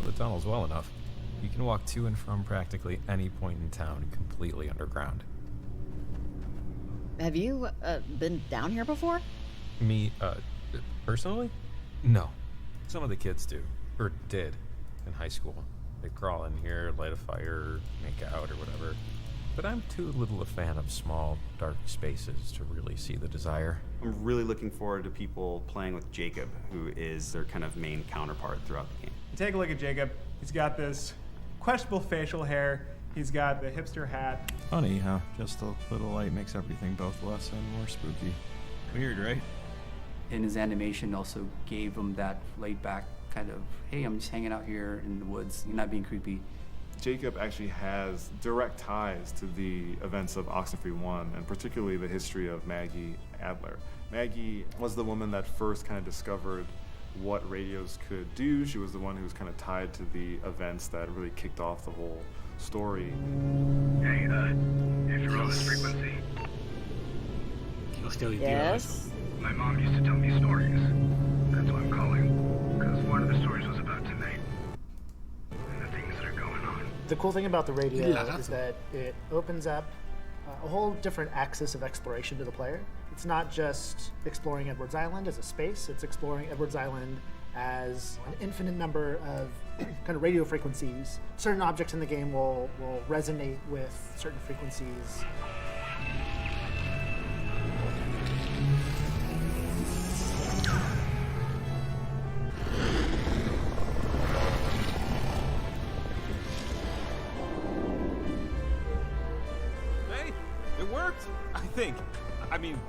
the tunnels well enough, you can walk to and from practically any point in town completely underground. Have you, been down here before? Me, personally? No. Some of the kids do. Or did. In high school. They'd crawl in here, light a fire, make out, or whatever. But I'm too little a fan of small, dark spaces to really see the desire. I'm really looking forward to people playing with Jacob, who is their kind of main counterpart throughout the game. Take a look at Jacob. He's got this questionable facial hair. He's got the hipster hat. Funny how just a little light makes everything both less and more spooky. Weird, right? And his animation also gave him that laid-back kind of, hey, I'm just hanging out here in the woods, you're not being creepy. Jacob actually has direct ties to the events of Oxenfree 1, and particularly the history of Maggie Adler. Maggie was the woman that first kind of discovered what radios could do. She was the one who was kind of tied to the events that really kicked off the whole story. Hey, if you're on this frequency. Yes? My mom used to tell me stories. That's why I'm calling. Because one of the stories was about tonight. And the things that are going on. The cool thing about the radio is that it opens up a whole different axis of exploration to the player. It's not just exploring Edwards Island as a space, it's exploring Edwards Island as an infinite number of kind of radio frequencies. Certain objects in the game will resonate with certain frequencies. Hey, it worked, I think. I mean,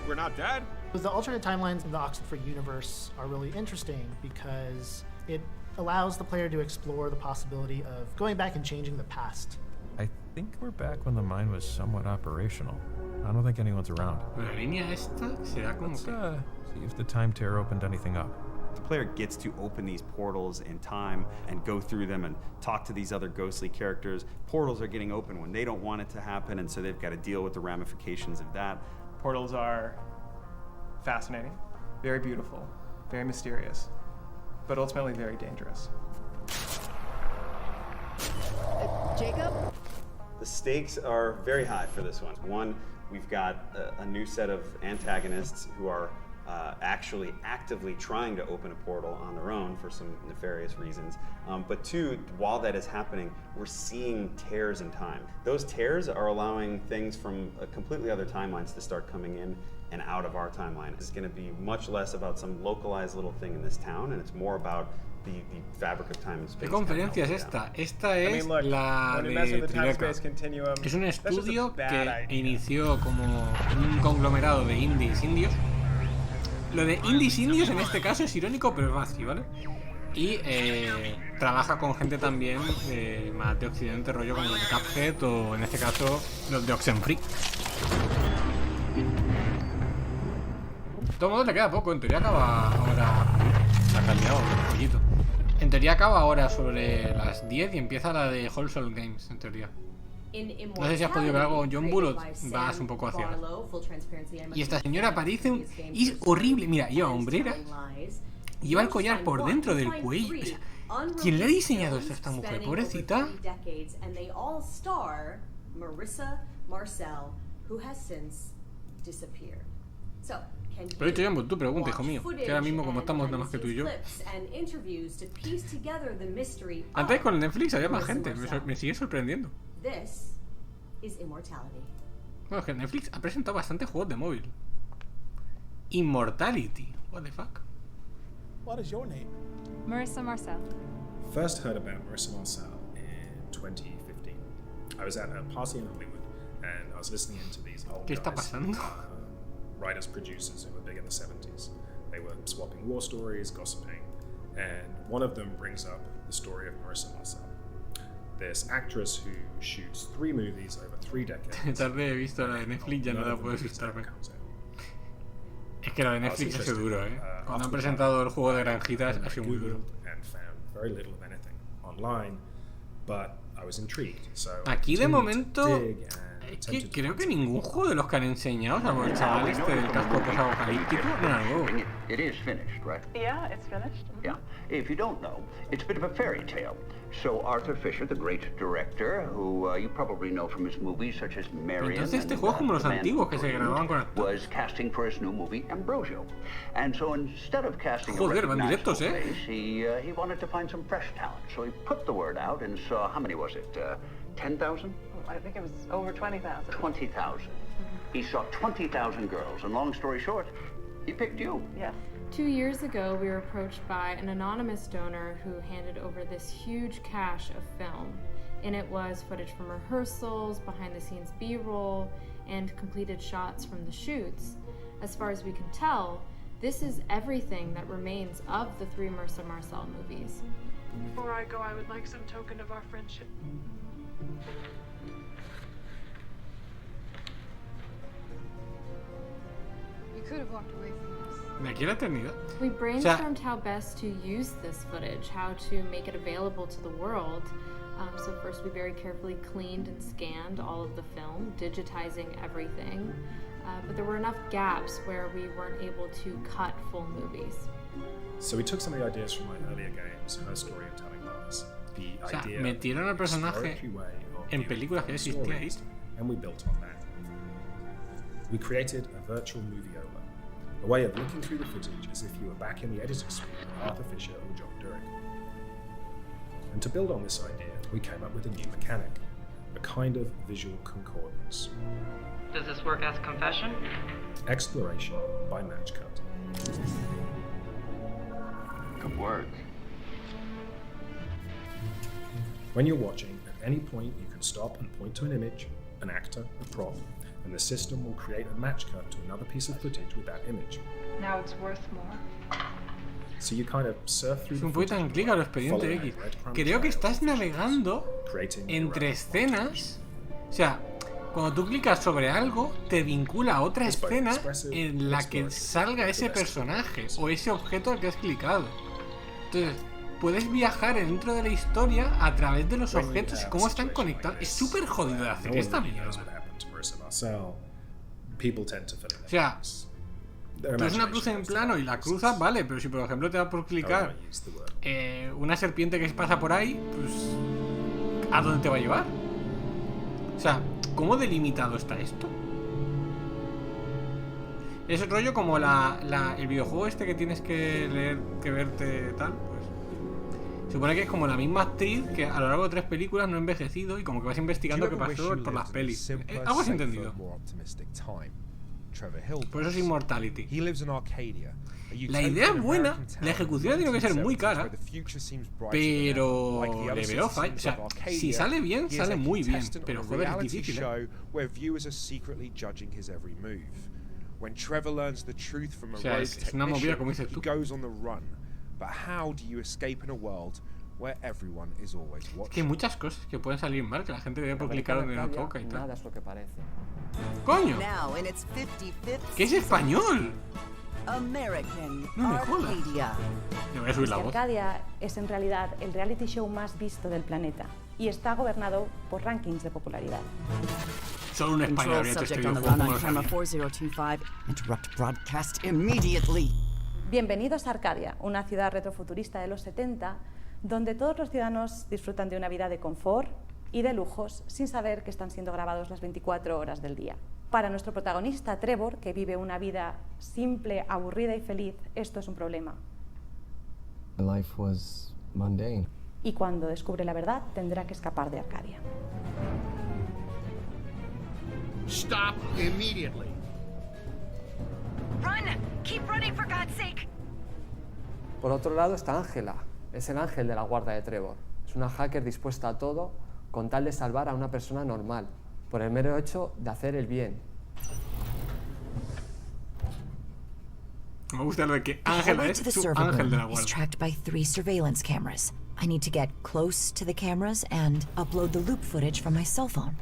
we're not dead. The alternate timelines in the Oxenfree universe are really interesting because it allows the player to explore the possibility of going back and changing the past. I think we're back when the mine was somewhat operational. I don't think anyone's around. La línea esta se da como Let's que... see if the time tear opened anything up. The player gets to open these portals in time and go through them and talk to these other ghostly characters. Portals are getting open when they don't want it to happen, and so they've got to deal with the ramifications of that. Portals are fascinating, very beautiful, very mysterious, but ultimately very dangerous. Jacob? The stakes are very high for this one. One, we've got a new set of antagonists who are actually actively trying to open a portal on their own for some nefarious reasons. But two, while that is happening, we're seeing tears in time. Those tears are allowing things from completely other timelines to start coming in and out of our timeline. It's going to be much less about some localized little thing in this town, and it's more about the fabric of time and space. ¿Qué conferencia es esta? Esta es la de Tribeca. Es un estudio que inició como un conglomerado de indies indios. Lo de indies indios en este caso es irónico, pero es así, ¿vale? Y trabaja con gente también más de Occidente, rollo como los de Cuphead o en este caso los de Oxenfree. De todos modos le queda poco, en teoría acaba ahora... La calidad un poquito. En teoría acaba ahora sobre las 10 y empieza la de Wholesale Games, en teoría. No sé si has podido ver algo, John Bullock, vas un poco hacia ahora. Y esta señora aparece y es horrible. Mira, lleva hombrera, lleva el collar por dentro del cuello. O sea, ¿quién le ha diseñado esto a esta mujer? Pobrecita. Pero he dicho ya tu pregunta, hijo mío, que ahora mismo como estamos nada más que tú y yo. Antes con Netflix había más gente, me sigue sorprendiendo. Bueno, es que Netflix ha presentado bastantes juegos de móvil. Immortality, what the fuck. What is your name? Marissa Marcel. First heard about Marissa Marcel in 2015. I was at a party in Hollywood and I was listening into these old ¿Qué está pasando? Writers, producers who were big in the 70s. They were swapping war stories, gossiping, and one of them brings up the story of Marissa Marcel, this actress who shoots 3 movies over 3 decades. Tarde he visto la de Netflix, ya no la puedo asustarme. Es que la de Netflix ha sido duro, ¿eh? Cuando han presentado el juego de granjitas ha sido muy duro. Aquí de momento es que creo que ningún juego de los que han enseñado, salvo el chaval este del casco post-apocalíptico, no era nuevo. It is finished, right? Yeah, it's finished. Yeah. If you don't know, it's a bit of a fairy tale. So Arthur Fisher, the great director, who you probably know from his movies such as Marion, entonces este juego es como los antiguos que se grababan con actores. was casting for his new movie Ambrosio. And so instead of casting a recognizable face, he wanted to find some fresh talent. So he put the word out and saw, how many was it? 10,000? I think it was over 20,000. 20,000. He saw 20,000 girls, and long story short, he picked you. Yes. 2 years ago, we were approached by an anonymous donor who handed over this huge cache of film. In it was footage from rehearsals, behind-the-scenes B-roll, and completed shots from the shoots. As far as we can tell, this is everything that remains of the 3 Marissa Marcel movies. Before I go, I would like some token of our friendship. You could have walked away from this. De aquí a la eternidad. We brainstormed how best to use this footage, how to make it available to the world. So first we very carefully cleaned and scanned all of the film, digitizing everything. But there were enough gaps where we weren't able to cut full movies. So we took some of the ideas from my earlier games, her storytelling bias. O sea, metieron al personaje en películas que existían. And we built on that. We created a virtual moviola, a way of looking through the footage as if you were back in the editor's suite with Arthur Fisher or John Durick. And to build on this idea, we came up with a new mechanic, a kind of visual concordance. Does this work as confession? Exploration by match cut. Good work. When you're watching, at any point you can stop and point to an image, an actor, a prop, and the system will create a match cut to another piece of footage with that image. Now it's worth more. So you kind of surf through es un point and click a lo Expediente X. Creo que estás navegando entre escenas. O sea, cuando tú clicas sobre algo, te vincula a otra escena en la que salga ese personaje o ese objeto al que has clicado. Entonces, puedes viajar dentro de la historia a través de los objetos y cómo están conectados. Es súper jodido de hacer esta mierda. O sea, tú es una cruz en plano y la cruzas, vale, pero si por ejemplo te da por clicar una serpiente que pasa por ahí, pues ¿a dónde te va a llevar? O sea, ¿cómo delimitado está esto? Es rollo como el videojuego este que tienes que leer, que verte tal, pues supone que es como la misma actriz que a lo largo de 3 películas no ha envejecido y como que vas investigando qué pasó por las pelis. Algo has entendido. Por eso es Immortality. La idea es buena, la ejecución tiene que ser muy cara, pero le veo fallo. O sea, si sale bien, sale muy bien, pero joder, es difícil, ¿eh? O sea, es una movida como dices tú. Es que hay muchas cosas que pueden salir mal, que la gente debe por clicar donde no toca y tal. Nada es lo que parece. ¡Coño! Now in its 55th ¿Qué es español? American No me jodas. Arcadia. Le voy a subir la voz. Arcadia es en realidad el reality show más visto del planeta y está gobernado por rankings de popularidad. Solo un español habría hecho este videojuego. Camera 4025. Interrupt broadcast immediately. Bienvenidos a Arcadia, una ciudad retrofuturista de los 70, donde todos los ciudadanos disfrutan de una vida de confort y de lujos sin saber que están siendo grabados las 24 horas del día. Para nuestro protagonista, Trevor, que vive una vida simple, aburrida y feliz, esto es un problema. My life was mundane. Y cuando descubre la verdad, tendrá que escapar de Arcadia. Stop immediately. Run! Keep running for God's sake! Por otro lado está Ángela, es el ángel de la guarda de Trevor. Es una hacker dispuesta a todo con tal de salvar a una persona normal, por el mero hecho de hacer el bien. Me gusta lo de que Ángela es su ángel de la guarda. He's tracked by 3 surveillance cameras. I need to get close to the cameras and upload the loop footage from my cell phone.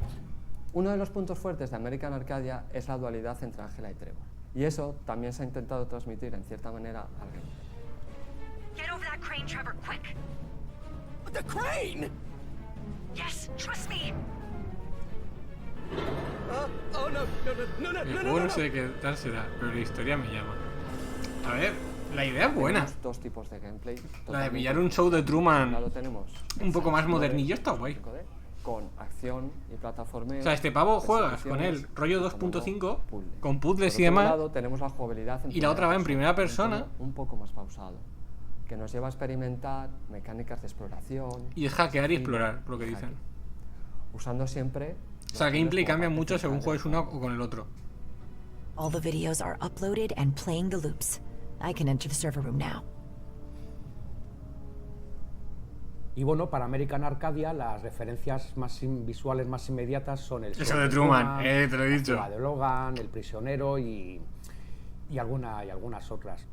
Uno de los puntos fuertes de American Arcadia es la dualidad entre Ángela y Trevor. Y eso también se ha intentado transmitir en cierta manera al gameplay. Get over that crane, Trevor, quick! The crane? Yes, trust me! El juego no sé qué tal será, pero la historia me llama. A ver, la idea es buena. Tenemos 2 tipos de gameplay. La de pillar un show de Truman tenemos un poco más modernillo está guay. Con acción y plataformeo. O sea, este pavo juegas con él rollo 2.5 con puzzles y demás. Tenemos la jugabilidad Y la otra va en primera persona. Un poco más pausado, que nos lleva a experimentar mecánicas de exploración. Y es hackear y explorar, por lo que dicen. Usando siempre. O sea, el gameplay cambia mucho según juegues uno o con el otro. All the videos are uploaded and playing the loops. I can enter the server room now. Y bueno, para American Arcadia las referencias más visuales más inmediatas son el eso de Truman, te lo he dicho. La de Logan, El prisionero y algunas otras.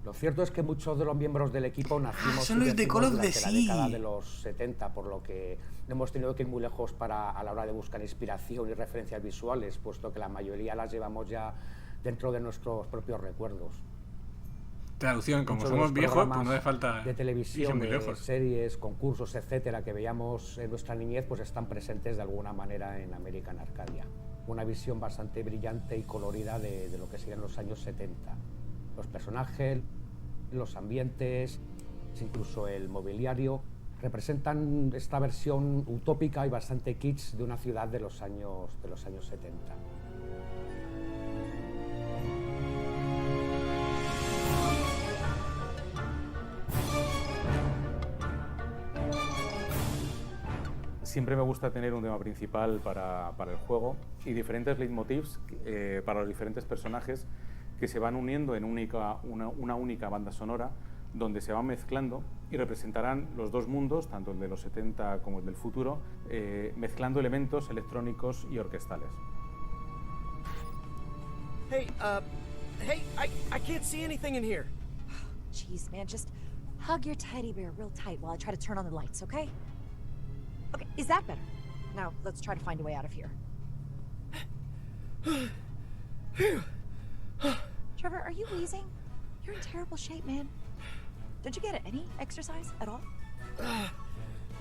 Lo cierto es que muchos de los miembros del equipo nacimos son los de Call of the la década de los 70, por lo que no hemos tenido que ir muy lejos a la hora de buscar inspiración y referencias visuales, puesto que la mayoría las llevamos ya dentro de nuestros propios recuerdos. Traducción, como somos viejos, pues no hace falta de televisión, muy lejos. Series, concursos, etcétera, que veíamos en nuestra niñez, pues están presentes de alguna manera en American Arcadia. Una visión bastante brillante y colorida de lo que serían los años 70. Los personajes, los ambientes, incluso el mobiliario, representan esta versión utópica y bastante kitsch de una ciudad de los años 70. Siempre me gusta tener un tema principal para el juego y diferentes leitmotivs para los diferentes personajes que se van uniendo en una única banda sonora donde se van mezclando y representarán los dos mundos, tanto el de los 70 como el del futuro, mezclando elementos electrónicos y orquestales. Hey, I can't see anything in here. Jeez, man, just hug your teddy bear real tight while I try to turn on the lights, okay? Okay, is that better? Now, let's try to find a way out of here. Trevor, are you wheezing? You're in terrible shape, man. Did you get any exercise at all?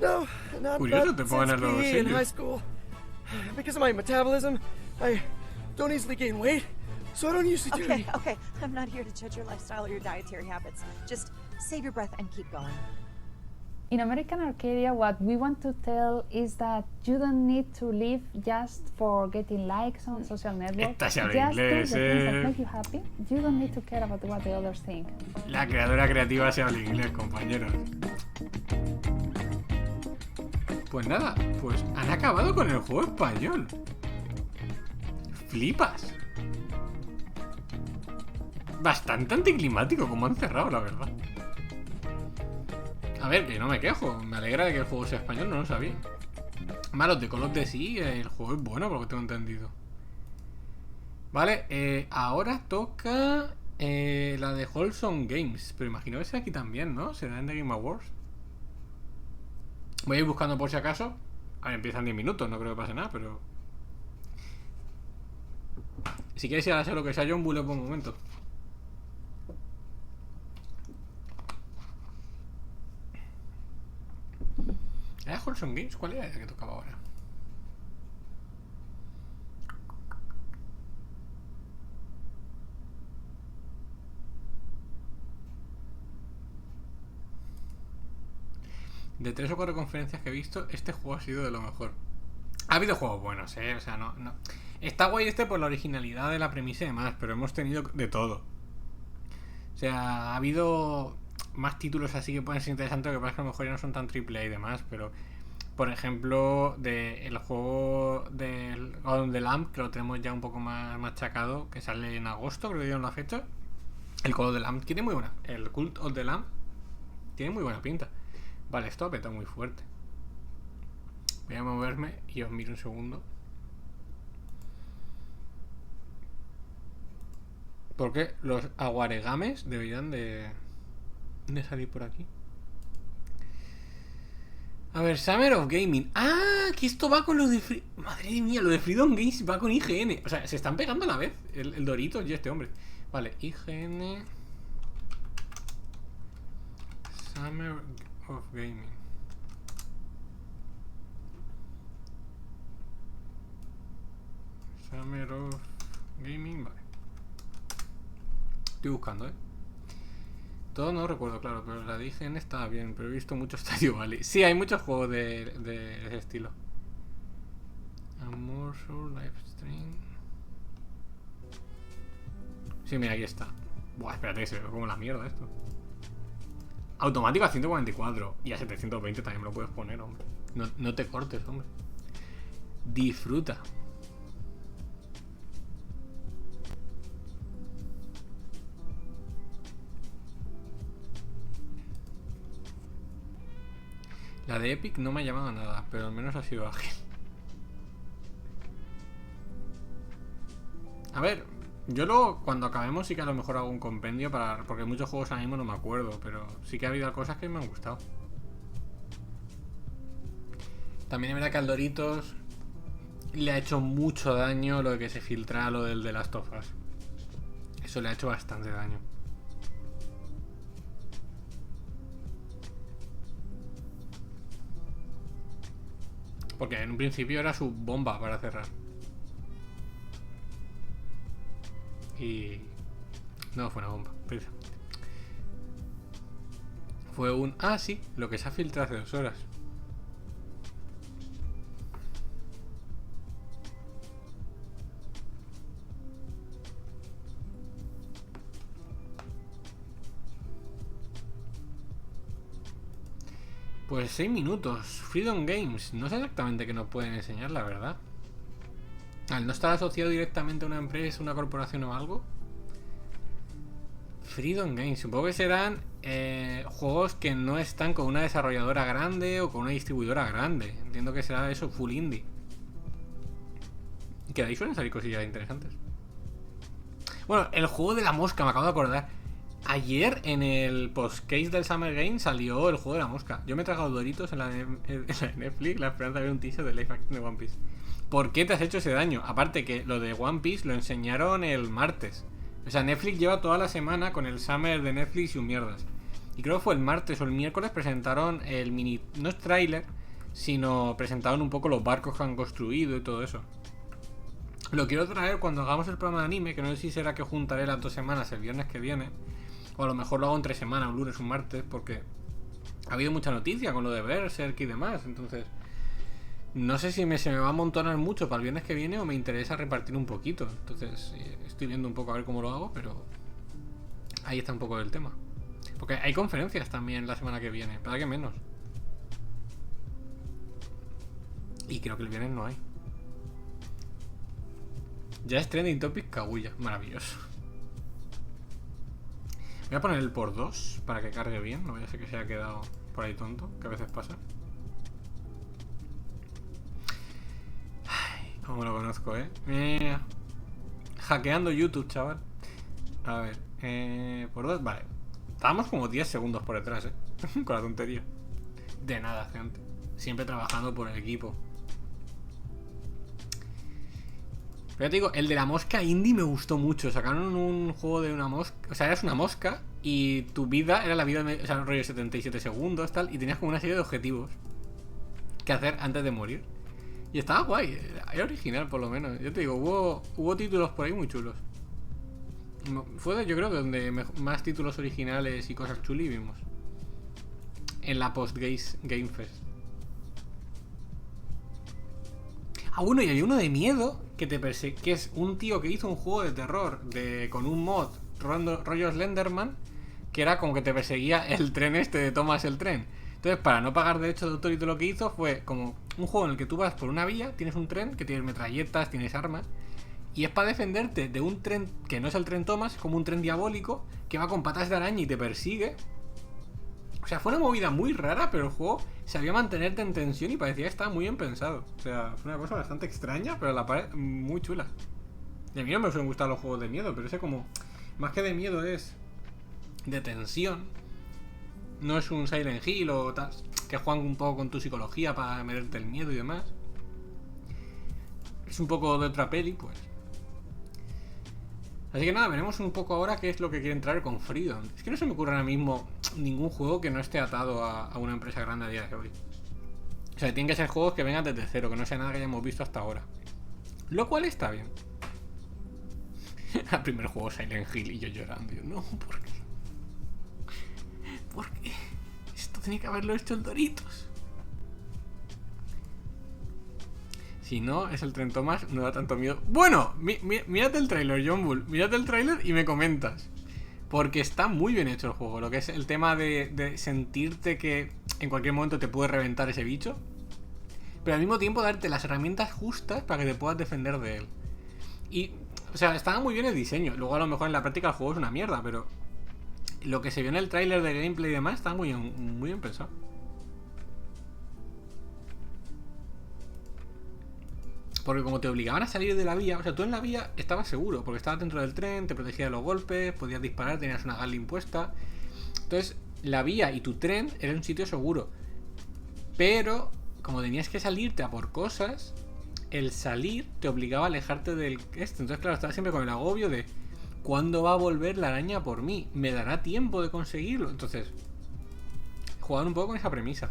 No, not Curioso, te since ponen los PE in sellos. high school. Because of my metabolism, I don't easily gain weight, so I don't usually do any. Okay. I'm not here to judge your lifestyle or your dietary habits. Just save your breath and keep going. In American Arcadia, what we want to tell is that you don't need to live just for getting likes on social networks. Esta se habla Just do the inglés, things that make you happy. You don't need to care about what the others think. La creadora creativa se habla inglés, compañeros. Pues nada, pues han acabado con el juego español. Flipas. Bastante anticlimático como han cerrado, la verdad. A ver, que no me quejo. Me alegra de que el juego sea español, no lo sabía. Malos de Call of Duty sí, el juego es bueno, por lo que tengo entendido. Vale, ahora toca la de Wholesome Games. Pero imagino que sea aquí también, ¿no? Será en The Game Awards. Voy a ir buscando por si acaso. A ver, empiezan 10 minutos, no creo que pase nada, pero... Si quieres ir a hacer lo que sea, John Bull por un momento. ¿Era Wholesome Games? ¿Cuál era la que tocaba ahora? De 3 o 4 conferencias que he visto, este juego ha sido de lo mejor. Ha habido juegos buenos, o sea, no. Está guay por la originalidad de la premisa y demás, pero hemos tenido de todo. O sea, ha habido más títulos así que pueden ser interesantes, lo que pasa es que a lo mejor ya no son tan triple A y demás, pero por ejemplo, el juego del God of the Lamb, que lo tenemos ya un poco más machacado, que sale en agosto, creo que dieron la fecha. El God of the Lamb tiene muy buena. El Cult of the Lamb tiene muy buena pinta. Vale, esto ha petado muy fuerte. Voy a moverme y os miro un segundo. Porque los aguaregames deberían de salir por aquí. A ver, Summer of Gaming. ¡Ah! Que esto va con lo de... Madre mía, lo de Freedom Games va con IGN. O sea, se están pegando a la vez el Doritos y este hombre. Vale, IGN Summer of Gaming. Summer of Gaming, vale. Estoy buscando, Todo no recuerdo, claro, pero la de IGN estaba bien, pero he visto muchos Stardew Valley. Sí, hay muchos juegos de ese estilo. Amor Soul Livestream. Sí, mira, aquí está. Buah, espérate, que se ve como la mierda esto. Automático a 144 y a 720 también me lo puedes poner, hombre. No te cortes, hombre. Disfruta. La de Epic no me ha llamado a nada, pero al menos ha sido ágil. A ver, yo luego cuando acabemos sí que a lo mejor hago un compendio porque muchos juegos ahora mismo no me acuerdo, pero sí que ha habido cosas que me han gustado. También es verdad que al Doritos le ha hecho mucho daño lo de que se filtra lo del de las tofas. Eso le ha hecho bastante daño. Porque en un principio era su bomba para cerrar. Y... no fue una bomba, precisamente. Fue un... ah, sí, lo que se ha filtrado hace 2 horas. Pues 6 minutos. Freedom Games. No sé exactamente qué nos pueden enseñar, la verdad. Al no estar asociado directamente a una empresa, una corporación o algo. Freedom Games. Supongo que serán juegos que no están con una desarrolladora grande o con una distribuidora grande. Entiendo que será eso, full indie. Y que de ahí suelen salir cosillas interesantes. Bueno, el juego de la mosca, me acabo de acordar. Ayer en el postcase del Summer Game salió el juego de la mosca. Yo me he tragado Doritos en la de Netflix, la esperanza de ver un teaser de Life Action de One Piece. ¿por qué te has hecho ese daño? Aparte que lo de One Piece lo enseñaron el martes. O sea, Netflix lleva toda la semana con el Summer de Netflix y un mierdas. Y creo que fue el martes o el miércoles presentaron el mini... No es tráiler, sino presentaron un poco los barcos que han construido y todo eso. Lo quiero traer cuando hagamos el programa de anime, que no sé si será que juntaré las 2 semanas el viernes que viene. O a lo mejor lo hago en 3 semanas, un lunes, un martes, porque ha habido mucha noticia con lo de Berserk y demás. Entonces, no sé si se me va a amontonar mucho para el viernes que viene o me interesa repartir un poquito. Entonces, estoy viendo un poco a ver cómo lo hago, pero ahí está un poco el tema. Porque hay conferencias también la semana que viene, para que menos. Y creo que el viernes no hay. Ya es trending topic Kaguya, maravilloso. Voy a poner el por 2 para que cargue bien. No vaya a ser que se haya quedado por ahí tonto, que a veces pasa. Ay, cómo lo conozco, Mira. Hackeando YouTube, chaval. A ver, por 2, vale. Estábamos como 10 segundos por detrás, con la tontería. De nada, gente. Siempre trabajando por el equipo. Pero ya te digo, el de la mosca indie me gustó mucho. Sacaron un juego de una mosca. O sea, eras una mosca y tu vida era la vida de, o sea, rollo 77 segundos, tal. Y tenías como una serie de objetivos que hacer antes de morir. Y estaba guay. Era original, por lo menos. Yo te digo, hubo títulos por ahí muy chulos. Fue, yo creo, donde más títulos originales y cosas chuli vimos. En la Game Fest. Ah, bueno, y había uno de miedo que te que es un tío que hizo un juego de terror con un mod rollo Slenderman, que era como que te perseguía el tren de Thomas el tren. Entonces, para no pagar derechos de autor y todo lo que hizo, fue como un juego en el que tú vas por una vía, tienes un tren que tienes metralletas, tienes armas, y es para defenderte de un tren que no es el tren Thomas, como un tren diabólico que va con patas de araña y te persigue. O sea, fue una movida muy rara, pero el juego sabía mantenerte en tensión y parecía que estaba muy bien pensado. O sea, fue una cosa bastante extraña, pero a la pared muy chula. Y a mí no me suelen gustar los juegos de miedo, pero ese como... Más que de miedo es de tensión. No es un Silent Hill o tal, que juegan un poco con tu psicología para meterte el miedo y demás. Es un poco de otra peli, pues. Así que nada, veremos un poco ahora qué es lo que quieren traer con Freedom. Es que no se me ocurre ahora mismo ningún juego que no esté atado a una empresa grande a día de hoy. O sea, tienen que ser juegos que vengan desde cero, que no sea nada que hayamos visto hasta ahora. Lo cual está bien. El primer juego Silent Hill y yo llorando. No, ¿por qué? ¿Por qué? Esto tenía que haberlo hecho el Doritos. Si no, es el tren Thomas, no da tanto miedo. Bueno, mírate el trailer, John Bull. Mírate el trailer y me comentas. Porque está muy bien hecho el juego. Lo que es el tema de sentirte que en cualquier momento te puede reventar ese bicho. Pero al mismo tiempo darte las herramientas justas para que te puedas defender de él. Y, o sea, estaba muy bien el diseño. Luego a lo mejor en la práctica el juego es una mierda, pero lo que se vio en el tráiler de gameplay y demás está muy bien pensado. Porque como te obligaban a salir de la vía, o sea, tú en la vía estabas seguro, porque estabas dentro del tren, te protegía de los golpes, podías disparar, tenías una Gatling puesta. Entonces, la vía y tu tren era un sitio seguro. Pero, como tenías que salirte a por cosas, el salir te obligaba a alejarte del Entonces, claro, estabas siempre con el agobio de ¿cuándo va a volver la araña por mí? ¿Me dará tiempo de conseguirlo? Entonces, jugaban un poco con esa premisa.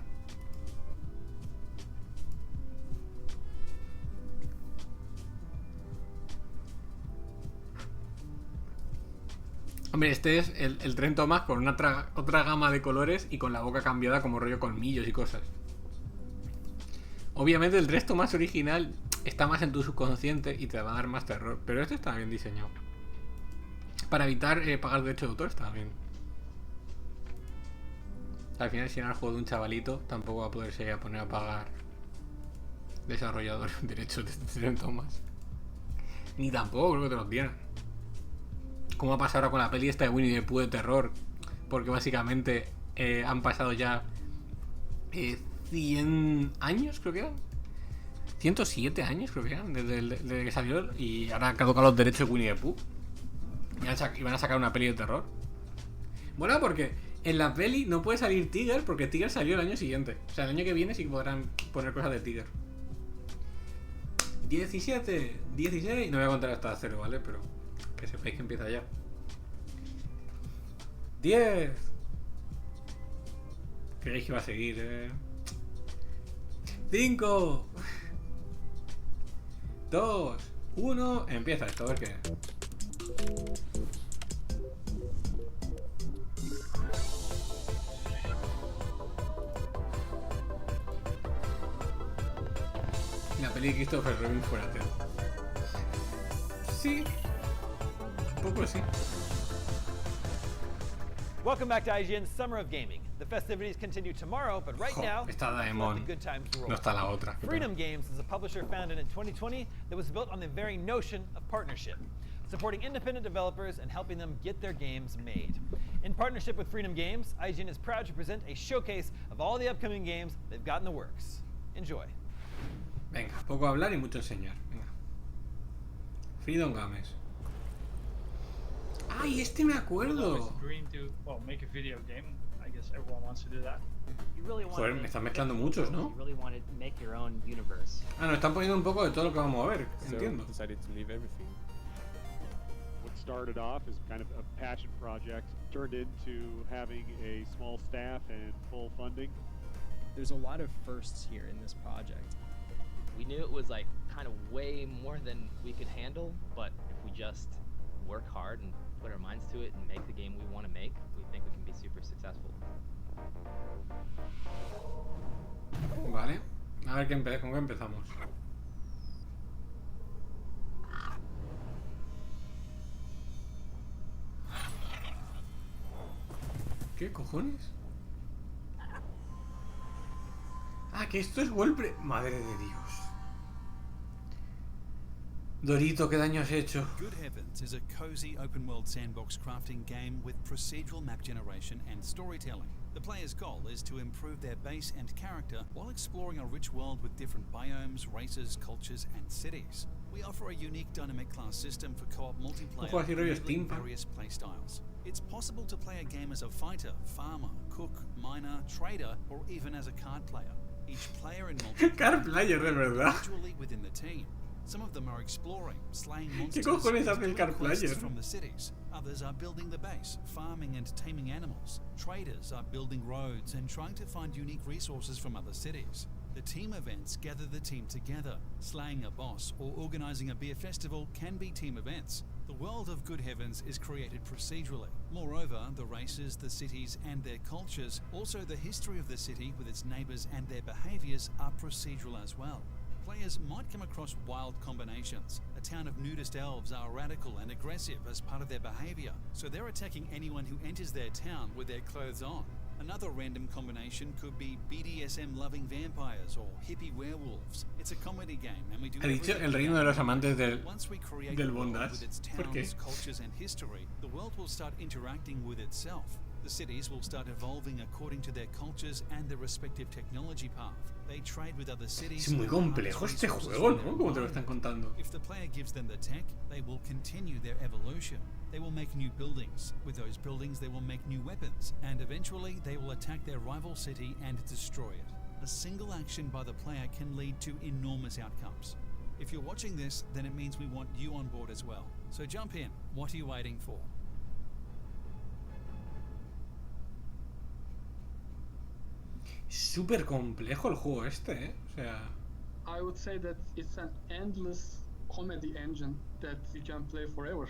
Hombre, este es el tren Thomas con una otra gama de colores y con la boca cambiada como rollo colmillos y cosas. Obviamente el tren Thomas original está más en tu subconsciente y te va a dar más terror, pero este está bien diseñado. Para evitar pagar derecho de autor está bien. Al final, si era el juego de un chavalito, tampoco va a poderse poner a pagar desarrollador derechos de tren Thomas. Ni tampoco creo que te los dieran. Como ha pasado ahora con la peli esta de Winnie the Pooh de terror. Porque básicamente han pasado ya 100 años, creo que eran. 107 años, creo que eran, desde que salió. Y ahora han caducado los derechos de Winnie the Pooh. Y van a sacar una peli de terror. Bueno, porque en la peli no puede salir Tiger, porque Tiger salió el año siguiente. O sea, el año que viene sí que podrán poner cosas de Tiger. 17, 16, no voy a contar hasta 0, ¿vale? Pero que sepáis que empieza ya. 10. Creéis que va a seguir, 5, 2, 1, empieza esto, a ver qué. La peli de Christopher Robin fuera Ted. Sí, un poco sí. Welcome back to IGN's Summer of Gaming. The festivities continue tomorrow, but right now, Está let the Daemon. good times roll. No está la otra. Freedom Games is a publisher founded in 2020 that was built on the very notion of partnership, supporting independent developers and helping them get their games made. In partnership with Freedom Games, IGN is proud to present a showcase of all the upcoming games they've got in the works. Enjoy. Venga, poco hablar y mucho enseñar. Venga. Freedom Games. ¡Ay, este me acuerdo! Dream to, well, make a video game. I guess everyone wants to do that. Joder, me están mezclando muchos, ¿no? Ah, nos están poniendo un poco de todo lo que vamos a ver, entiendo. Decided to leave everything. What started off as kind of a passion project turned into having a small staff and full funding. There's a lot of firsts here in this project. We knew it was like kind of way more than we could handle, but if we just work hard and put our minds to it and make the game we want to make, we think we can be super successful. Vale, a ver con qué empezamos. ¿Qué cojones? Ah, que esto es Wolpre. Madre de Dios. Dorito, ¿qué daño has hecho? Good Heavens is a cozy open-world sandbox crafting game with procedural map generation and storytelling. The player's goal is to improve their base and character while exploring a rich world with different biomes, races, cultures, and cities. We offer a unique dynamic class system for co-op multiplayer enabling various playstyles. It's possible to play a game as a fighter, farmer, cook, miner, trader, or even as a card player. Each player in multiplayer card player, de verdad. individually within the team. Some of them are exploring, slaying monsters, ¿Qué cojones hace el card quests player? from the cities. Others are building the base, farming and taming animals. Traders are building roads and trying to find unique resources from other cities. The team events gather the team together. Slaying a boss or organizing a beer festival can be team events. The world of Good Heavens is created procedurally. Moreover, the races, the cities, and their cultures, also the history of the city with its neighbors and their behaviors, are procedural as well. Players might come across wild combinations. A town of nudist elves are radical and aggressive as part of their behavior, so they're attacking anyone who enters their town with their clothes on. Another random combination could be BDSM-loving vampires or hippie werewolves. It's a comedy game, and we do Ha dicho el reino de los amantes del bondage. with its ¿Por qué? towns, cultures, and history. The world will start interacting with itself. The cities will start evolving according to their cultures and their respective technology path. They trade with other cities. Es muy and harness complejo este resources juego, from ¿no? their Como te lo están environment. contando. If the player gives them the tech, they will continue their evolution. They will make new buildings. With those buildings, they will make new weapons. And eventually, they will attack their rival city and destroy it. A single action by the player can lead to enormous outcomes. If you're watching this, then it means we want you on board as well. So jump in. What are you waiting for? Súper complejo el juego este, ¿eh? O sea... I would say that it's an endless comedy engine that you can play forever.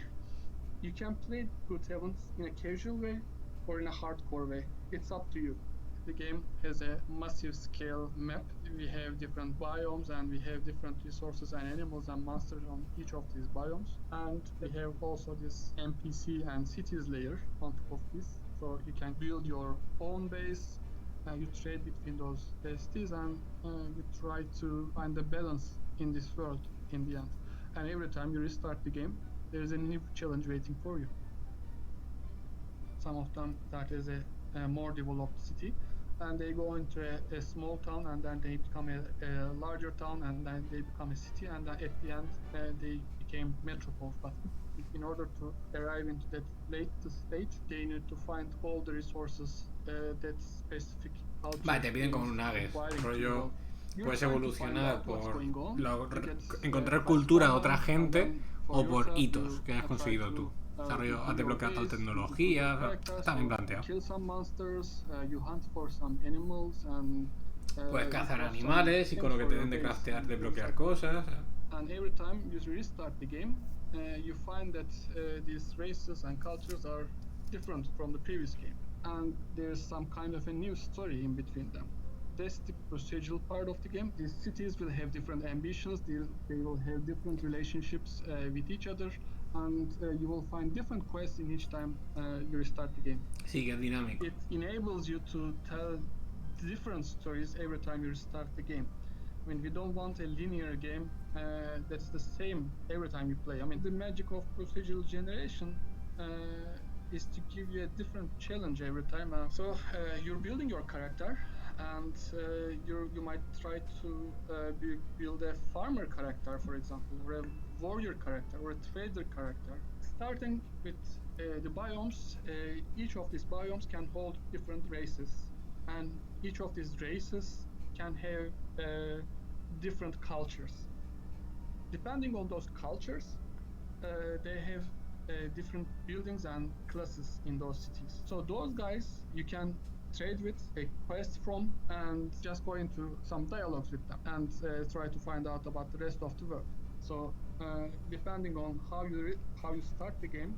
You can play Good Heavens in a casual way or in a hardcore way. It's up to you. The game has a massive scale map. We have different biomes and we have different resources and animals and monsters on each of these biomes. And we have also this NPC and cities layer on top of this. So you can build your own base. You trade between those cities and you try to find the balance in this world in the end. And every time you restart the game, there is a new challenge waiting for you. Some of them start as a more developed city, and they go into a small town, and then they become a larger town, and then they become a city, and then at the end they became metropoles. But in order to arrive into that latest stage, they need to find all the resources that specific culture. Vale, te piden como un nuggets, rollo puedes evolucionar por encontrar cultura de otra gente o por hitos que hayas conseguido tú. Has desbloqueado tal tecnología, está bien planteado. Puedes cazar animales y con lo que te den de craftear desbloquear cosas. And every time you restart the game, you find that these races and cultures are different from the previous game, and there's some kind of a new story in between them. That's the procedural part of the game. These cities will have different ambitions, they will have different relationships with each other, and you will find different quests in each time you restart the game. Sí, que es dinámico. It enables you to tell different stories every time you restart the game. I mean, we don't want a linear game that's the same every time you play. I mean, the magic of procedural generation is to give you a different challenge every time. So you're building your character, and you might try to build a farmer character, for example, or a warrior character, or a trader character. Starting with the biomes, each of these biomes can hold different races, and each of these races can have different cultures. Depending on those cultures, they have different buildings and classes in those cities. So those guys you can trade with, take quests from, and just go into some dialogues with them and try to find out about the rest of the world. So depending on how you start the game,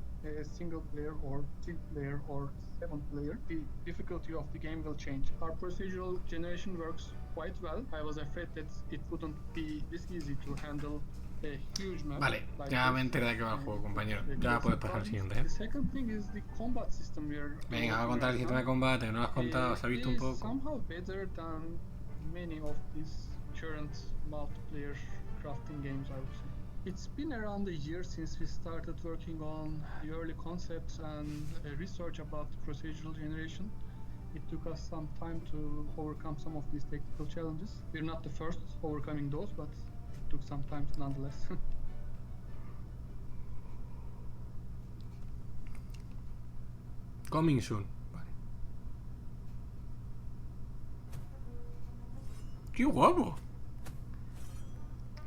single player or 3 player or 7 player, the difficulty of the game will change. Our procedural generation works quite well. I was afraid that it wouldn't be this easy to handle a huge map. Vale, like ya this. me enteré de qué va el juego, compañero. Ya puedes pasar al siguiente, ¿eh? The second thing is the combat system we're Venga, va a contar el sistema de combate, que no lo has contado, se ha visto un It is poco. somehow better than many of these current multiplayer crafting games, I would say. It's been around a year since we started working on the early concepts and research about procedural generation. It took us some time to overcome some of these technical challenges. We're not the first overcoming those, but it took some time nonetheless. Coming soon. Vale. ¡Qué guapo!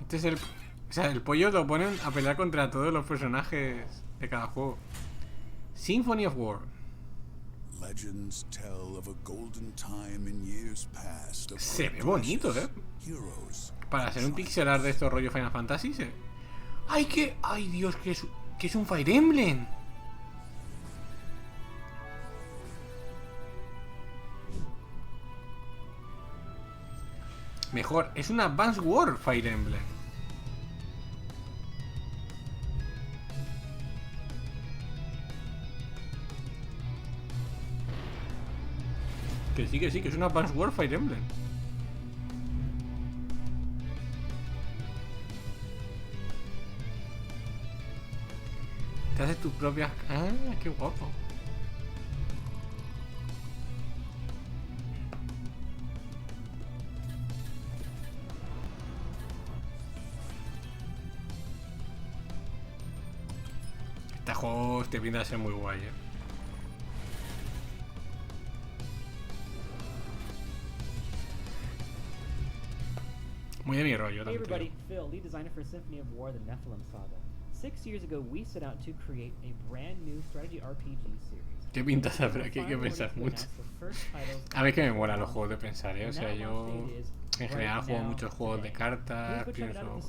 Este es el... O sea, el pollo lo ponen a pelear contra todos los personajes de cada juego. Symphony of War. Legends tell of a golden time in years past. Se ve bonito, Para ser un pixel art de estos rollos Final Fantasy se... ¡Ay, que! ¡Ay, Dios! Que es un Fire Emblem. Mejor, es un Advance War Fire Emblem. Que sí, que es una Advance War Fire Emblem. Te haces tus propias... ¡Ah, qué guapo! Este juego te pinta a ser muy guay, Muy de mi rollo Hey también. everybody, Phil, lead designer for Symphony of War, the Nephilim Saga. 6 years ago, we set out to create a brand new strategy RPG series. ¿Qué pintas habrá aquí? Hay que pensar mucho. A mí que me molan los juegos de pensar, O sea, yo en general juego muchos juegos de cartas, pienso...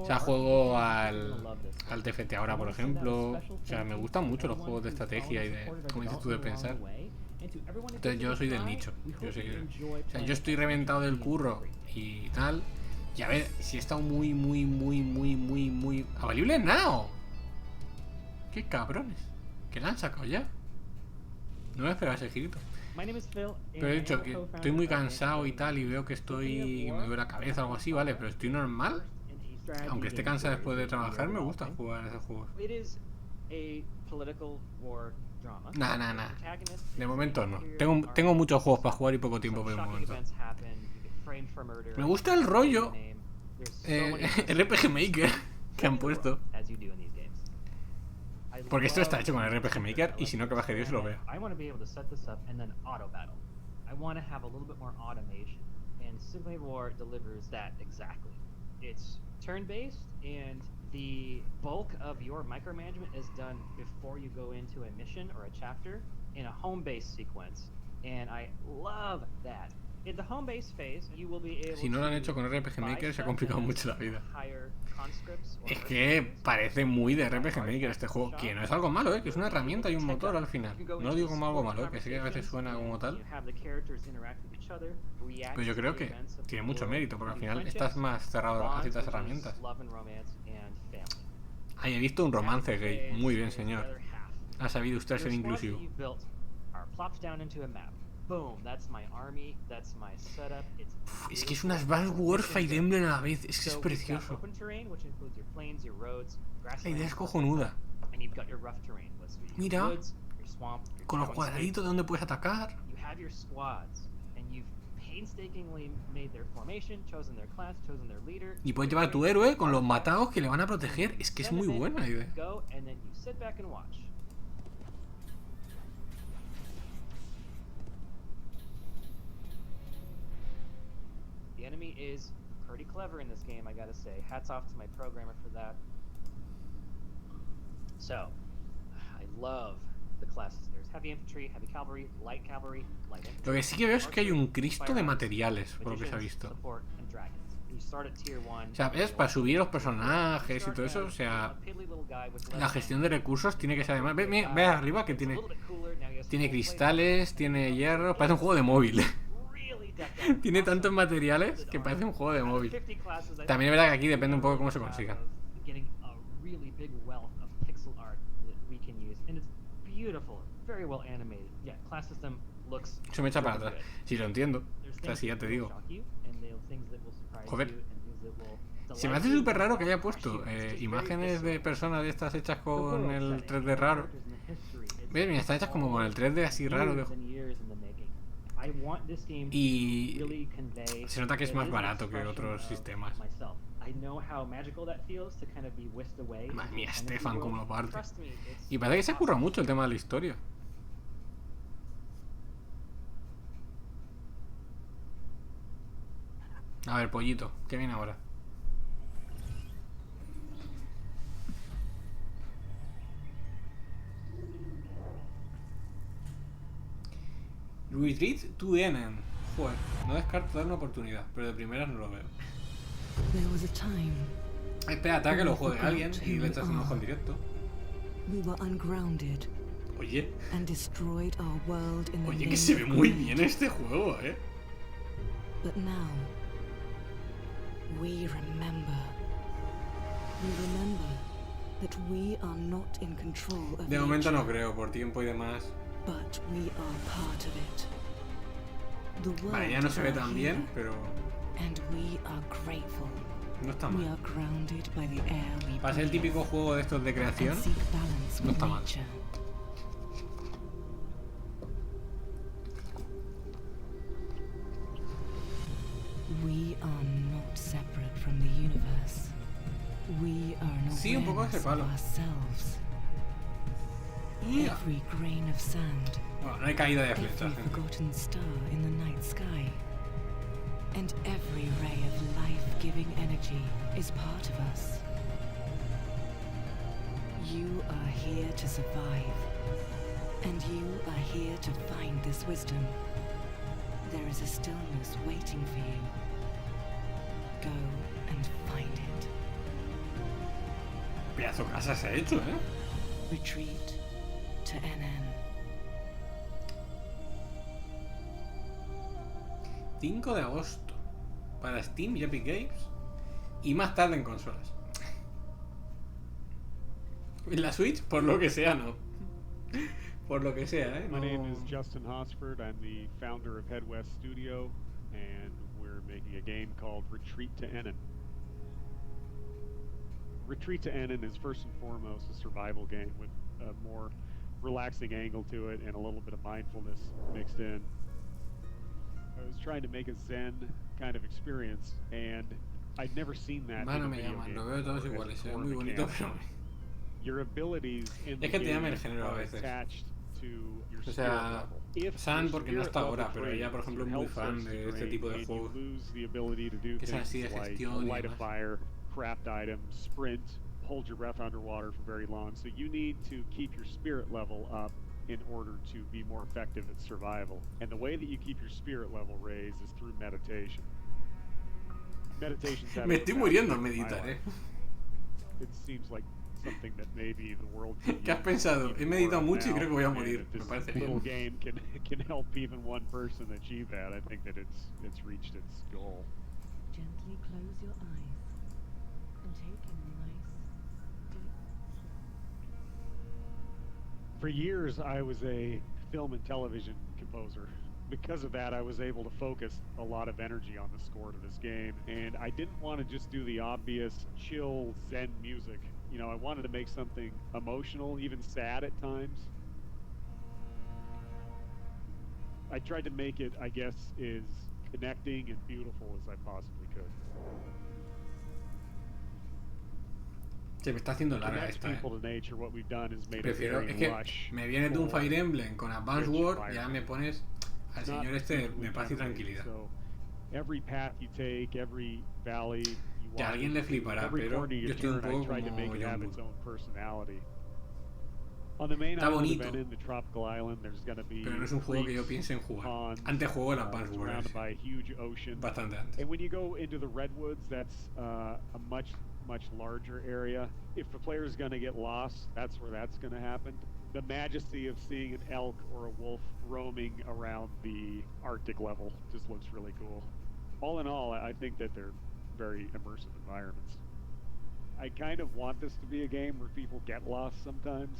O sea, juego al TFT ahora, por ejemplo. O sea, me gustan mucho los juegos de estrategia y de, como dices tú, de pensar. Entonces yo soy del nicho. O sea, yo estoy reventado del curro y tal. Y a ver, si he estado muy... ¡Avalible now! ¡Qué cabrones! ¿Qué la han sacado ya? No me esperaba ese girito. Pero he dicho que estoy muy cansado y tal, y veo que estoy... que me duele la cabeza o algo así, ¿vale? Pero estoy normal. Aunque esté cansado después de trabajar, me gusta jugar a esos juegos. Nah. De momento no. Tengo muchos juegos para jugar y poco tiempo por el momento. Me gusta el rollo RPG Maker que han puesto. Porque esto está hecho con RPG Maker y si no que baje Dios lo vea. and Symphony of War delivers that exactly. It's turn-based, and the bulk of your micromanagement is done before you go into a mission or a chapter in a home-based sequence, and I love that. In the home-based phase, you will be able Si no lo han hecho con RPG Maker, se ha complicado mucho la vida. hire conscripts or Es que parece muy de RPG Maker este juego, que no es algo malo, que es una herramienta y un motor al final. No lo digo como algo malo, que sé que a veces suena como tal, pero yo creo que tiene mucho mérito, porque al final estás más cerrado a ciertas herramientas. Ahí he visto un romance gay, muy bien señor. Ha sabido usted ser inclusivo. Es que es una Smash Wars Fire Emblem a la vez, es que es precioso. La idea es cojonuda. Mira, con los cuadraditos donde puedes atacar. Y puedes llevar a tu héroe con los matados que le van a proteger. Es que es muy buena la idea. The enemy is pretty clever in this game, I gotta say. Hats off to my programmer for that. So, I love the classes. There's heavy infantry, heavy cavalry, light infantry. Lo que sí que veo es que hay un Cristo de materiales, por lo que se ha visto. O sea, es para subir los personajes y todo eso, o sea, la gestión de recursos tiene que ser además. Ve arriba que tiene cristales, tiene hierro, parece un juego de móvil. Tiene tantos materiales que parece un juego de móvil. También es verdad que aquí depende un poco de cómo se consiga. Eso me echa para atrás. Si lo entiendo. O sea, si ya te digo. Joder. Se me hace súper raro que haya puesto imágenes de personas de estas hechas con el 3D raro. ¿Ves? Mira, están hechas como con el 3D así raro. Y se nota que es más barato que otros sistemas. Madre mía, Stefan, como lo parte. Y parece que se curra mucho el tema de la historia. A ver, pollito, ¿qué viene ahora? Retreat to Enen. Joder, no descarto dar una oportunidad, pero de primeras no lo veo. Espera, ataca que lo juegue alguien y le echas un ojo en directo. Oye. Oye, que se ve muy bien este juego, De momento no creo, por tiempo y demás. Vale, ya no se ve tan bien, pero no está mal. Para ser el típico juego de estos de creación, no está mal. Sí, un poco ese palo. Yeah. Bueno, no hay caída de flechas, And every ray of life-giving energy is part of us. You are here to survive, and you are here to find this wisdom. There is a stillness waiting for you. Go and find it. Pedazo casa se ha hecho, Retreat to NN. 5 de agosto para Steam y Epic Games y más tarde en consolas. En la Switch, por lo que sea, no. Por lo que sea, My name is Justin Hosford. I'm the founder of Head West Studio, and we're making a game called Retreat to Ennen. Retreat to Ennen is first and foremost a survival game with a more relaxing angle to it and a little bit of mindfulness mixed in. I was trying to make a Zen kind of experience, and I'd never seen that in a video game. Lo veo todos iguales, es muy bonito, pero your abilities in es que te llama el género a veces. attached to to your O spirit sea, level. If San your porque no spirit está ahora, level pero ella, por drains, ejemplo, your es muy health fan starts to de este drain, tipo de and you juegos. lose the ability to do Que sean así de things like gestión y light a demás. fire, craft items, sprint, hold your breath underwater for very long. So you need to keep your spirit level up in order to be more effective at survival. And the way that you keep your spirit level raised is through meditation. Meditation's having Me a estoy bad muriendo time en in my meditar, life. It seems like something that maybe the world could ¿Qué has use pensado? even He more meditado of mucho y now, creo que voy a and morir. if Me this parece little bien. game can help even one person achieve that, I think that it's reached its goal. Gently close your eyes and take in a nice deep. For years, I was a film and television composer. Because of that, I was able to focus a lot of energy on the score to this game, and I didn't want to just do the obvious chill zen music. You know, I wanted to make something emotional, even sad at times. I tried to make it, I guess, as connecting and beautiful as I possibly could. Se me está haciendo larga Connect esta, people to nature. What we've done is made Prefiero, it es very que lush, me vienes de un full, Fire Emblem con Advance rich War y ahora me environment. pones al It's not señor este de procedurally paz y generated, tranquilidad. so every path you take, every valley you Que a walk alguien le into, flipará, every pero corner you yo estoy un turn, I poco tried to como make it John have Bull. its own personality. On the main Está island bonito, of Enin, the tropical island, there's going to be pero no es un juego que yo creeks, piense en jugar. ponds, Antes juego el Advance War, surrounded by a huge ocean. bastante antes. And when you go into the redwoods, that's a much larger area. If the player is going to get lost, that's where that's going to happen. The majesty of seeing an elk or a wolf roaming around the Arctic level just looks really cool. All in all, I think that they're very immersive environments. I kind of want this to be a game where people get lost sometimes.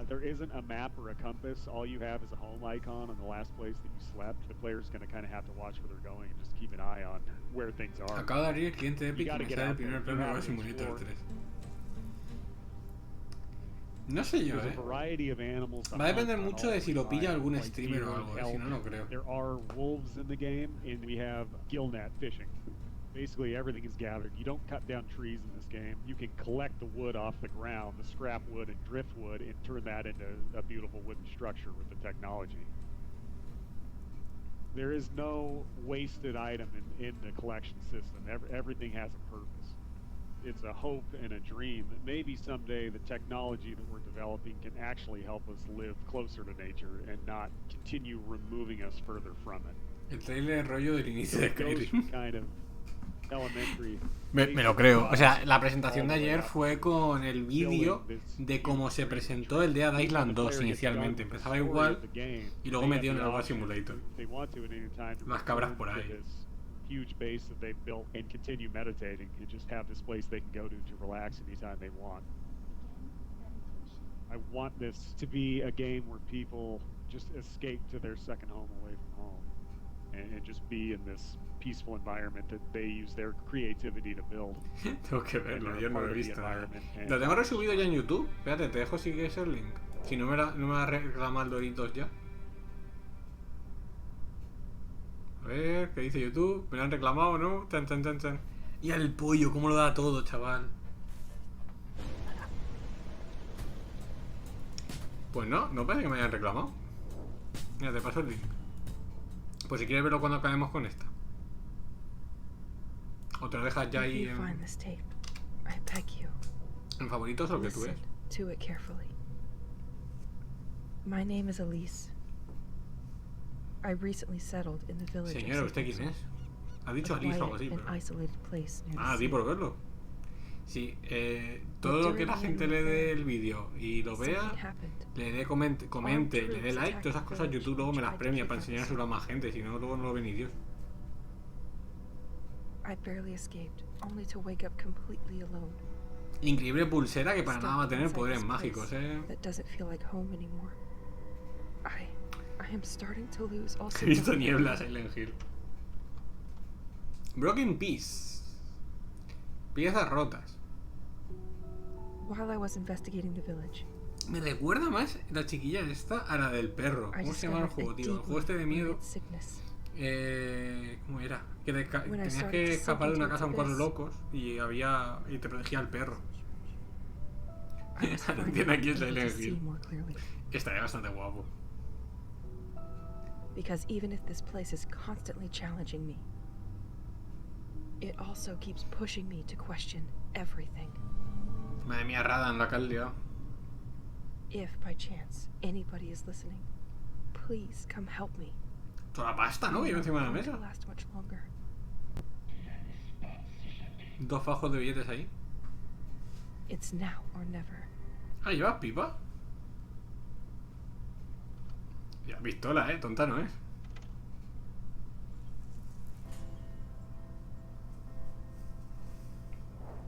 There isn't a map or a compass. All you have is a home icon on the last place that you slept. The player's going to kind of have to watch where they're going and just keep an eye on where things are. Acabo de abrir el cliente de You Epic y gotta me get sale el out there. primer You plano de have to Simulator explore. 3. No sé yo, There's a variety of animals to Va a depender hunt on mucho all de si lo pilla sides, algún like streamer o deer, algo, si no, no elk. creo. There are wolves in the game, and we have gill net fishing. Basically, everything is gathered. You don't cut down trees in this game. You can collect the wood off the ground, the scrap wood and driftwood, and turn that into a beautiful wooden structure with the technology. There is no wasted item in the collection system. Everything has a purpose. It's a hope and a dream that maybe someday the technology that we're developing can actually help us live closer to nature and not continue removing us further from it. El trailer rollo del inicio So de it goes Skyrim. from kind of elementary Me lo creo. O sea, la presentación de ayer fue con el vídeo de cómo se presentó el Dead Island 2 inicialmente. Empezaba igual y luego metieron el Alba Simulator. Las cabras por ahí. Huge base that they've built and continue meditating and just have this place they can go to relax anytime they want. I want this to be a game where people just escape to their second home away from home and just be in this peaceful environment that they use their creativity to build. Tengo que verlo, yo no lo he visto. Lo tengo resubido ya en YouTube. Espérate, te dejo si quieres el link. Si no me va a reclamar el Doritos ya. A ver, ¿qué dice YouTube? ¿Me lo han reclamado o no? Chan, chan, chan, chan. Y el pollo, cómo lo da todo, chaval. Pues no parece que me hayan reclamado. Mira, te paso el link. Pues si quieres verlo cuando acabemos con esta. O te lo dejas ya ahí en favoritos o lo que tú ves. To it carefully. My name is Elise. I recently settled in the village. Señora, ¿usted quién es? Ha dicho Alice o algo así, pero... Ah, di por verlo. Sí, todo lo que la gente le dé el vídeo y lo vea, le dé comente, le dé like, todas esas cosas YouTube luego me las premia para enseñárselo a más gente, si no luego no lo ve ni Dios. I barely escaped, only to wake up completely alone. Increíble pulsera que para nada va a tener poderes mágicos, That doesn't feel like home anymore. I am starting to lose all He visto niebla, Silent Hill. Broken Piece. Piezas rotas. While I was investigating the village, Me recuerda más la chiquilla esta a la del perro. ¿Cómo se llama el juego, tío? El juego este de miedo. ¿Cómo era? Que tenías que escapar de una casa con 4 locos y te protegía el perro. Tiene aquí el Silent Hill. Estaría bastante guapo. Because even if this place is constantly challenging me, it also keeps pushing me to question everything. Madre mía, Radan, la que has liado. If by chance anybody is listening, please come help me. Toda la pasta, ¿no? Vive encima de la mesa. Last much longer. 2 fajos de billetes ahí. It's now or never. Ah, ¿llevas pipa? Ya, pistola, tonta no es.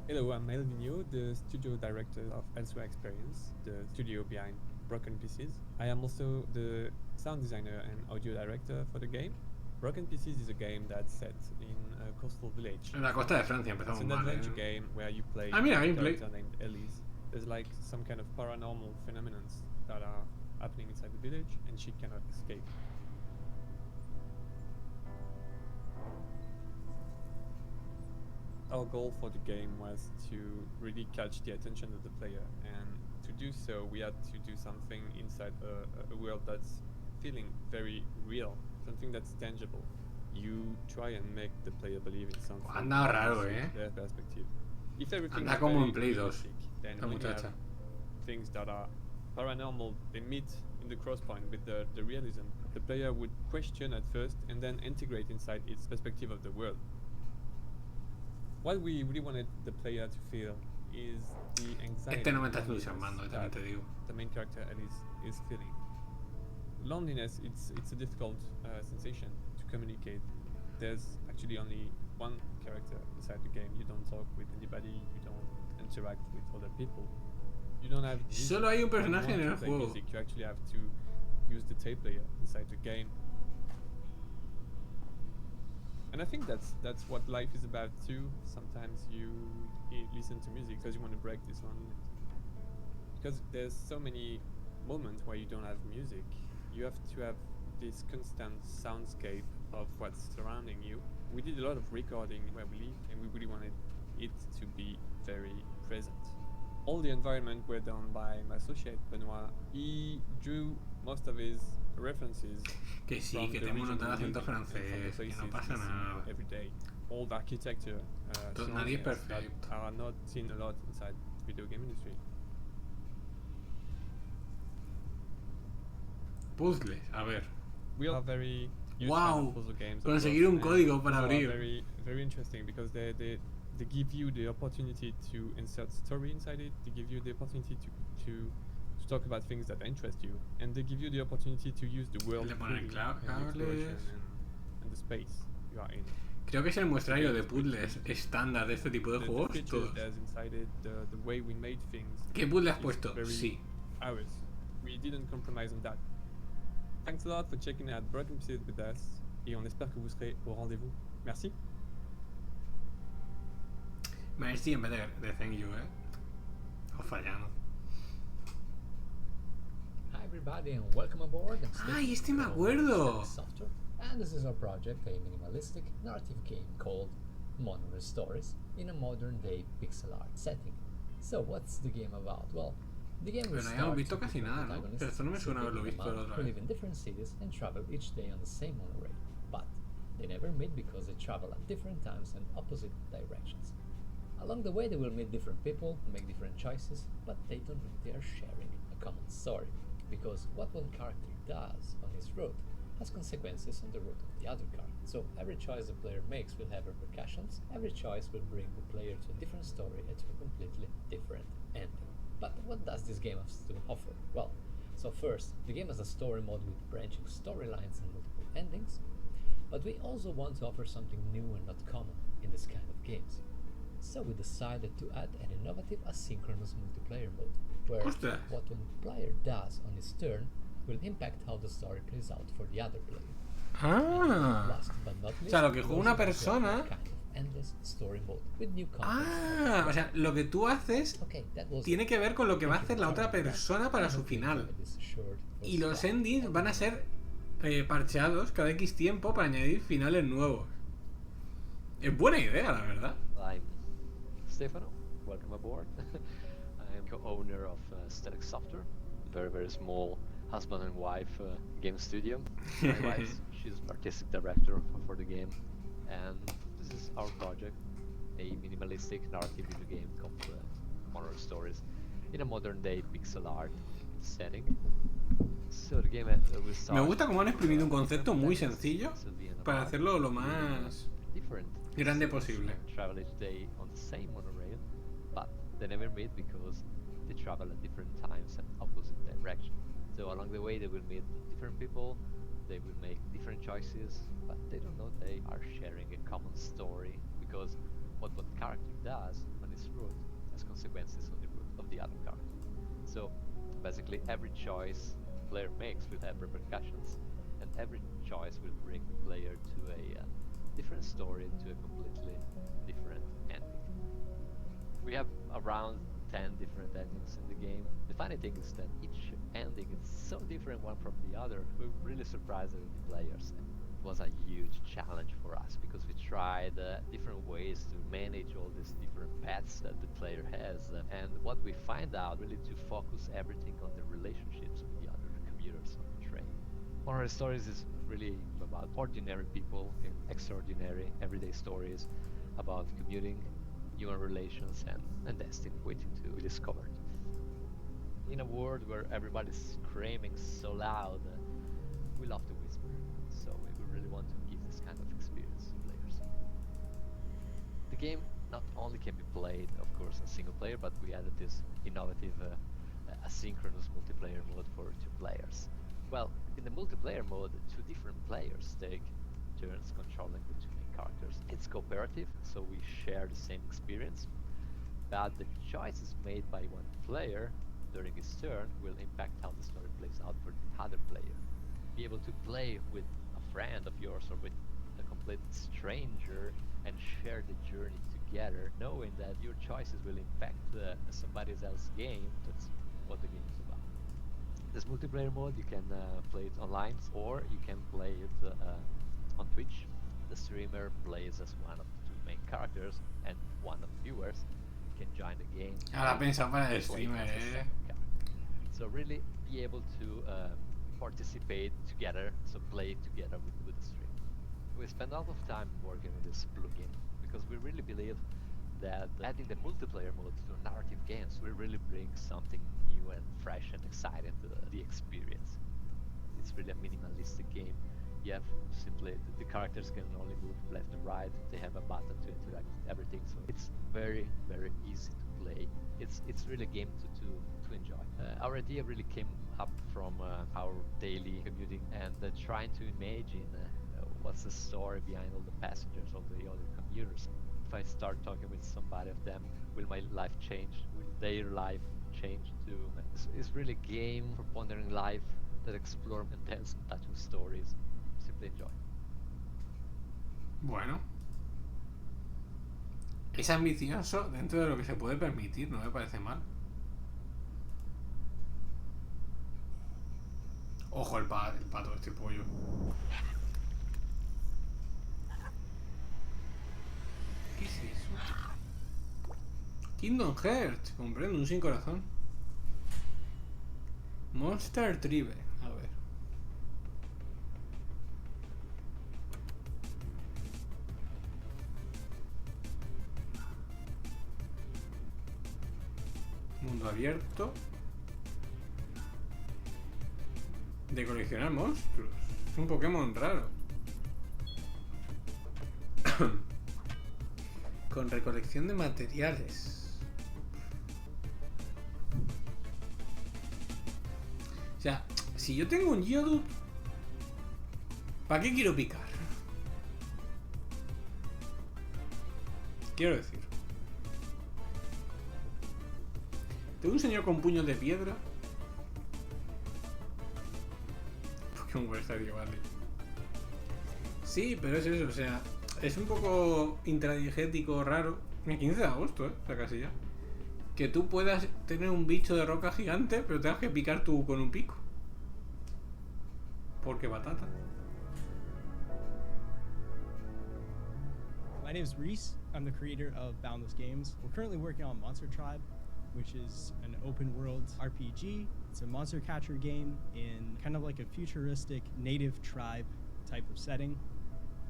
Hello, I'm Melvin Yo, the studio director of Elsewhere Experience, the studio behind Broken Pieces. I am also the sound designer and audio director for the game. Broken Pieces is a game that's set in a coastal village. En la costa de Francia empezamos It's an mal, adventure game where you play mira, a gameplay. character named Elise. There's like some kind of paranormal phenomena that are happening inside the village, and she cannot escape. Our goal for the game was to really catch the attention of the player, and to do so we had to do something inside a world that's feeling very real, something that's tangible. You try and make the player believe in something. Anda raro, Their perspective. If everything Anda is como very en Play 2, realistic, then la when you have muchacha. things that are paranormal, they meet in the cross point with the realism. The player would question at first and then integrate inside its perspective of the world. What we really wanted the player to feel is the anxiety No me está entusiasmando, también te digo. the main character Alice is feeling. Loneliness, it's a difficult sensation to communicate. There's actually only one character inside the game. You don't talk with anybody, you don't interact with other people. You don't have music. Solo hay un personaje When you en want el to play juego. music, you actually have to use the tape player inside the game. And I think that's what life is about too. Sometimes you listen to music because you want to break this loneliness. Because there's so many moments where you don't have music. You have to have this constant soundscape of what's surrounding you. We did a lot of recording where we live, and we really wanted it to be very present. All the environment were done by my associate Benoit. He drew most of his references. Que sí, from que the tengo regional notado acento living and from the francés, que no places pasa we see nada. every day. All the architecture, Nadie es surroundings that perfecto. are not seen a lot inside the video game industry. Puzzles, a ver. We are very huge Wow. fan of puzzle games. of Conseguir course, un código and para puzzle are abrir. very interesting because they give you the opportunity to insert story inside it. They give you the opportunity to talk about things that interest you, and they give you the opportunity to use the world Le ponen fully and the exploration and the space you are in. Creo que es el muestrario de puzzles estándar de este tipo de The juegos. features Todos. there's inside it, the way we made things. ¿Qué puzzle has is puesto? very Sí. Ours. We didn't compromise on that. Thanks a lot for checking out Broken Pieces with us, et on espère que vous serez au rendez-vous. Merci. Merci en vez de thank you, Os fallamos. Hi everybody and welcome aboard. Ay, este me acuerdo. Software, and this is our project, a minimalistic narrative game called Monorail Stories in a modern day pixel art setting. So what's the game about? Well, the game will Pero no habíamos start visto with casi different nada, ¿no? protagonists Pero esto no me suena haberlo living in a visto la month otra who vez. live in different cities and travel each day on the same monorail, but they never meet because they travel at different times and opposite directions. Along the way they will meet different people, make different choices, but they don't know they are sharing a common story, because what one character does on his route has consequences on the route of the other character. So every choice the player makes will have repercussions, every choice will bring the player to a different story and to a completely different ending. But what does this game have to offer? Well, so first, the game has a story mode with branching storylines and multiple endings, but we also want to offer something new and not common in this kind of games. So we decided to add an innovative asynchronous multiplayer mode, where Ostras. what one player does on his turn will impact how the story plays out for the other player. Ah. Last but not O least, sea, lo que we juega also una have persona. a kind of endless story mode with new content. Ah, o sea, lo que tú haces tiene que ver con lo que va a hacer la otra persona para su final. Y los endings van a ser parcheados cada X tiempo para añadir finales nuevos. Es buena idea, la verdad. I'm Stefano. Welcome aboard. I am co-owner of Static Software, a very small husband and wife game studio. My wife, she's artistic director for the game, and this is our project, a minimalistic narrative video game called Honor Stories in a modern day pixel art setting. So the game will start. Me gusta cómo han exprimido un concepto muy sencillo para hacerlo lo más grande posible. Travel each day on the same monorail, but they never meet because they travel at different times and opposite directions. So along the way they will meet different people, they will make different choices, but they don't know they are sharing a common story, because what one character does on his route has consequences on the route of the other character. So basically every choice the player makes will have repercussions, and every choice will bring the player to a different story, to a completely different ending. We have around 10 different endings in the game. The funny thing is that each ending is so different one from the other. We're really surprised with the players. It was a huge challenge for us because we tried different ways to manage all these different paths that the player has, and what we find out really to focus everything on the relationships with the other commuters on the train. Honor Stories is really about ordinary people in extraordinary everyday stories about commuting, human relations, and destiny waiting to be discovered. In a world where everybody's screaming so loud, we love to whisper, so we really want to give this kind of experience to players. The game not only can be played, of course, in single player, but we added this innovative asynchronous multiplayer mode for 2 players. Well, in the multiplayer mode, 2 different players take turns controlling the 2 main characters. It's cooperative, so we share the same experience, but the choices made by one player during his turn will impact how the story plays out for the other player. Be able to play with a friend of yours or with a complete stranger and share the journey together, knowing that your choices will impact somebody else's game. That's what the game is about. This multiplayer mode, you can play it online, or you can play it on Twitch. The streamer plays as one of the 2 main characters, and one of the viewers can join the game. Ahora pensado para el streamer, So really be able to participate together, so play together with the stream. We spend a lot of time working with this plugin because we really believe that adding the multiplayer mode to narrative games will really bring something new and fresh and exciting to the experience. It's really a minimalistic game. You have simply, the characters can only move left and right, they have a button to interact with everything, so it's very, very easy to play. It's really a game to enjoy. Our idea really came up from our daily commuting and trying to imagine what's the story behind all the passengers, all the other commuters. If I start talking with somebody of them, will my life change? Will their life change too? It's really a game for pondering life that explore intense and touching stories. Simply enjoy. Bueno. Es ambicioso dentro de lo que se puede permitir, no me parece mal. Ojo el pato de este pollo. ¿Qué es eso? Kingdom Hearts, comprendo, un sin corazón. Monster Tribe, a ver. Mundo abierto. De coleccionar monstruos. Es un Pokémon raro. Con recolección de materiales. O sea, si yo tengo un Geodude, ¿para qué quiero picar? Quiero decir, tengo un señor con puños de piedra. Pokémon Estadio, vale. Sí, pero es eso, o sea, es un poco intradigético, raro. El 15 de agosto, esta casilla. Que tú puedas tener un bicho de roca gigante, pero tengas que picar tú con un pico. Porque batata. My name is Reese. I'm the creator of Boundless Games. We're currently working on Monster Tribe, which is an open world RPG It's a monster catcher game in kind of like a futuristic native tribe type of setting.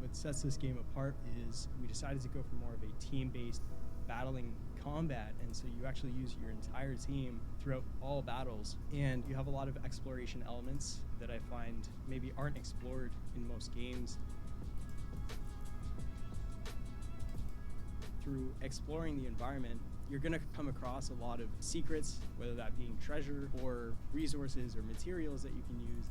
What sets this game apart is we decided to go for more of a team-based battling combat, and so you actually use your entire team throughout all battles, and you have a lot of exploration elements that I find maybe aren't explored in most games. Through exploring the environment, you're going to come across a lot of secrets, whether that being treasure or resources or materials that you can use.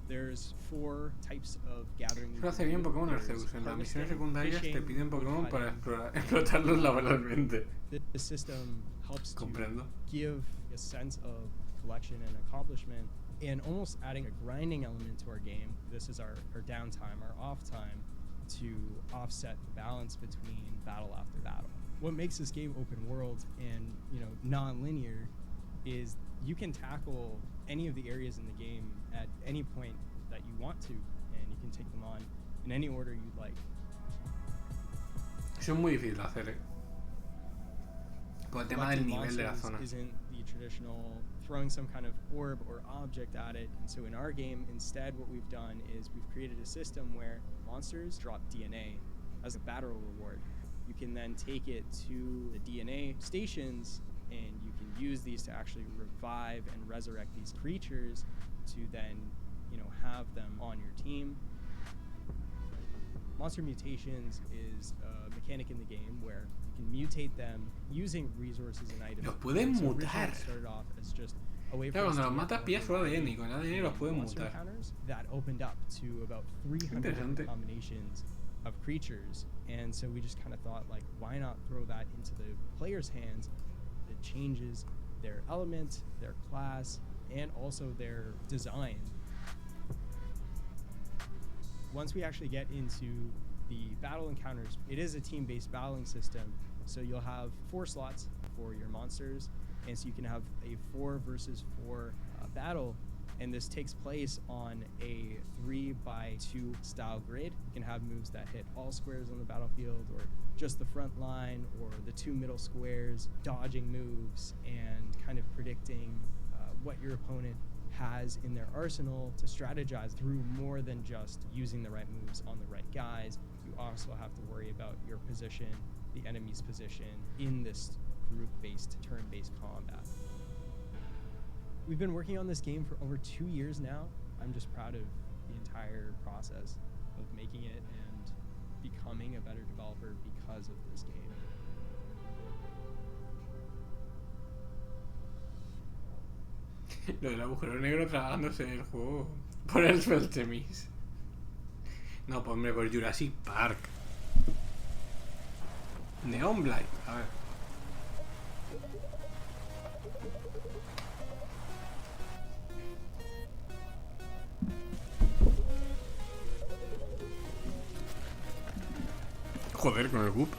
There's 4 types of gathering. Eso hace bien Pokémon Arceus. En las misiones secundarias te piden Pokémon para explotarlos laboralmente. The system helps to Comprendo. give a sense of collection and accomplishment, and almost adding a grinding element to our game. This is our downtime, our off time, to offset the balance between battle after battle. What makes this game open world and, you know, non-linear is you can tackle any of the areas in the game at any point that you want to, and you can take them on in any order you'd like. Eso es muy difícil de hacer, Con el tema del nivel de la zona. Isn't the traditional throwing some kind of orb or object at it, and so in our game, instead, what we've done is we've created a system where monsters drop DNA as a battle reward. You can then take it to the DNA stations, and you can use these to actually revive and resurrect these creatures to then, you know, have them on your team. Monster mutations is a mechanic in the game where you can mutate them using resources and items. Los pueden So originally mutar. it started off as just a way for Claro, us cuando to los get matas more pillas su variety ADN y con el ADN los pueden monster mutar. encounters. That opened up to about 300 Interesante. combinations of creatures, and so we just kind of thought, like, why not throw that into the player's hands? It changes their element, their class, and also their design. Once we actually get into the battle encounters, it is a team-based battling system, so you'll have 4 slots for your monsters, and so you can have a 4 versus 4 battle, and this takes place on a 3x2 style grid. You can have moves that hit all squares on the battlefield, or just the front line, or the 2 middle squares, dodging moves, and kind of predicting what your opponent has in their arsenal to strategize through more than just using the right moves on the right guys. You also have to worry about your position, the enemy's position in this group-based, turn-based combat. We've been working on this game for over 2 years now. I'm just proud of the entire process of making it and becoming a better developer because of this game. Lo del agujero negro tragándose el juego por el Feltemis. No, pues hombre, por Jurassic Park. Neon Blight, a ver. Joder, con el Goop.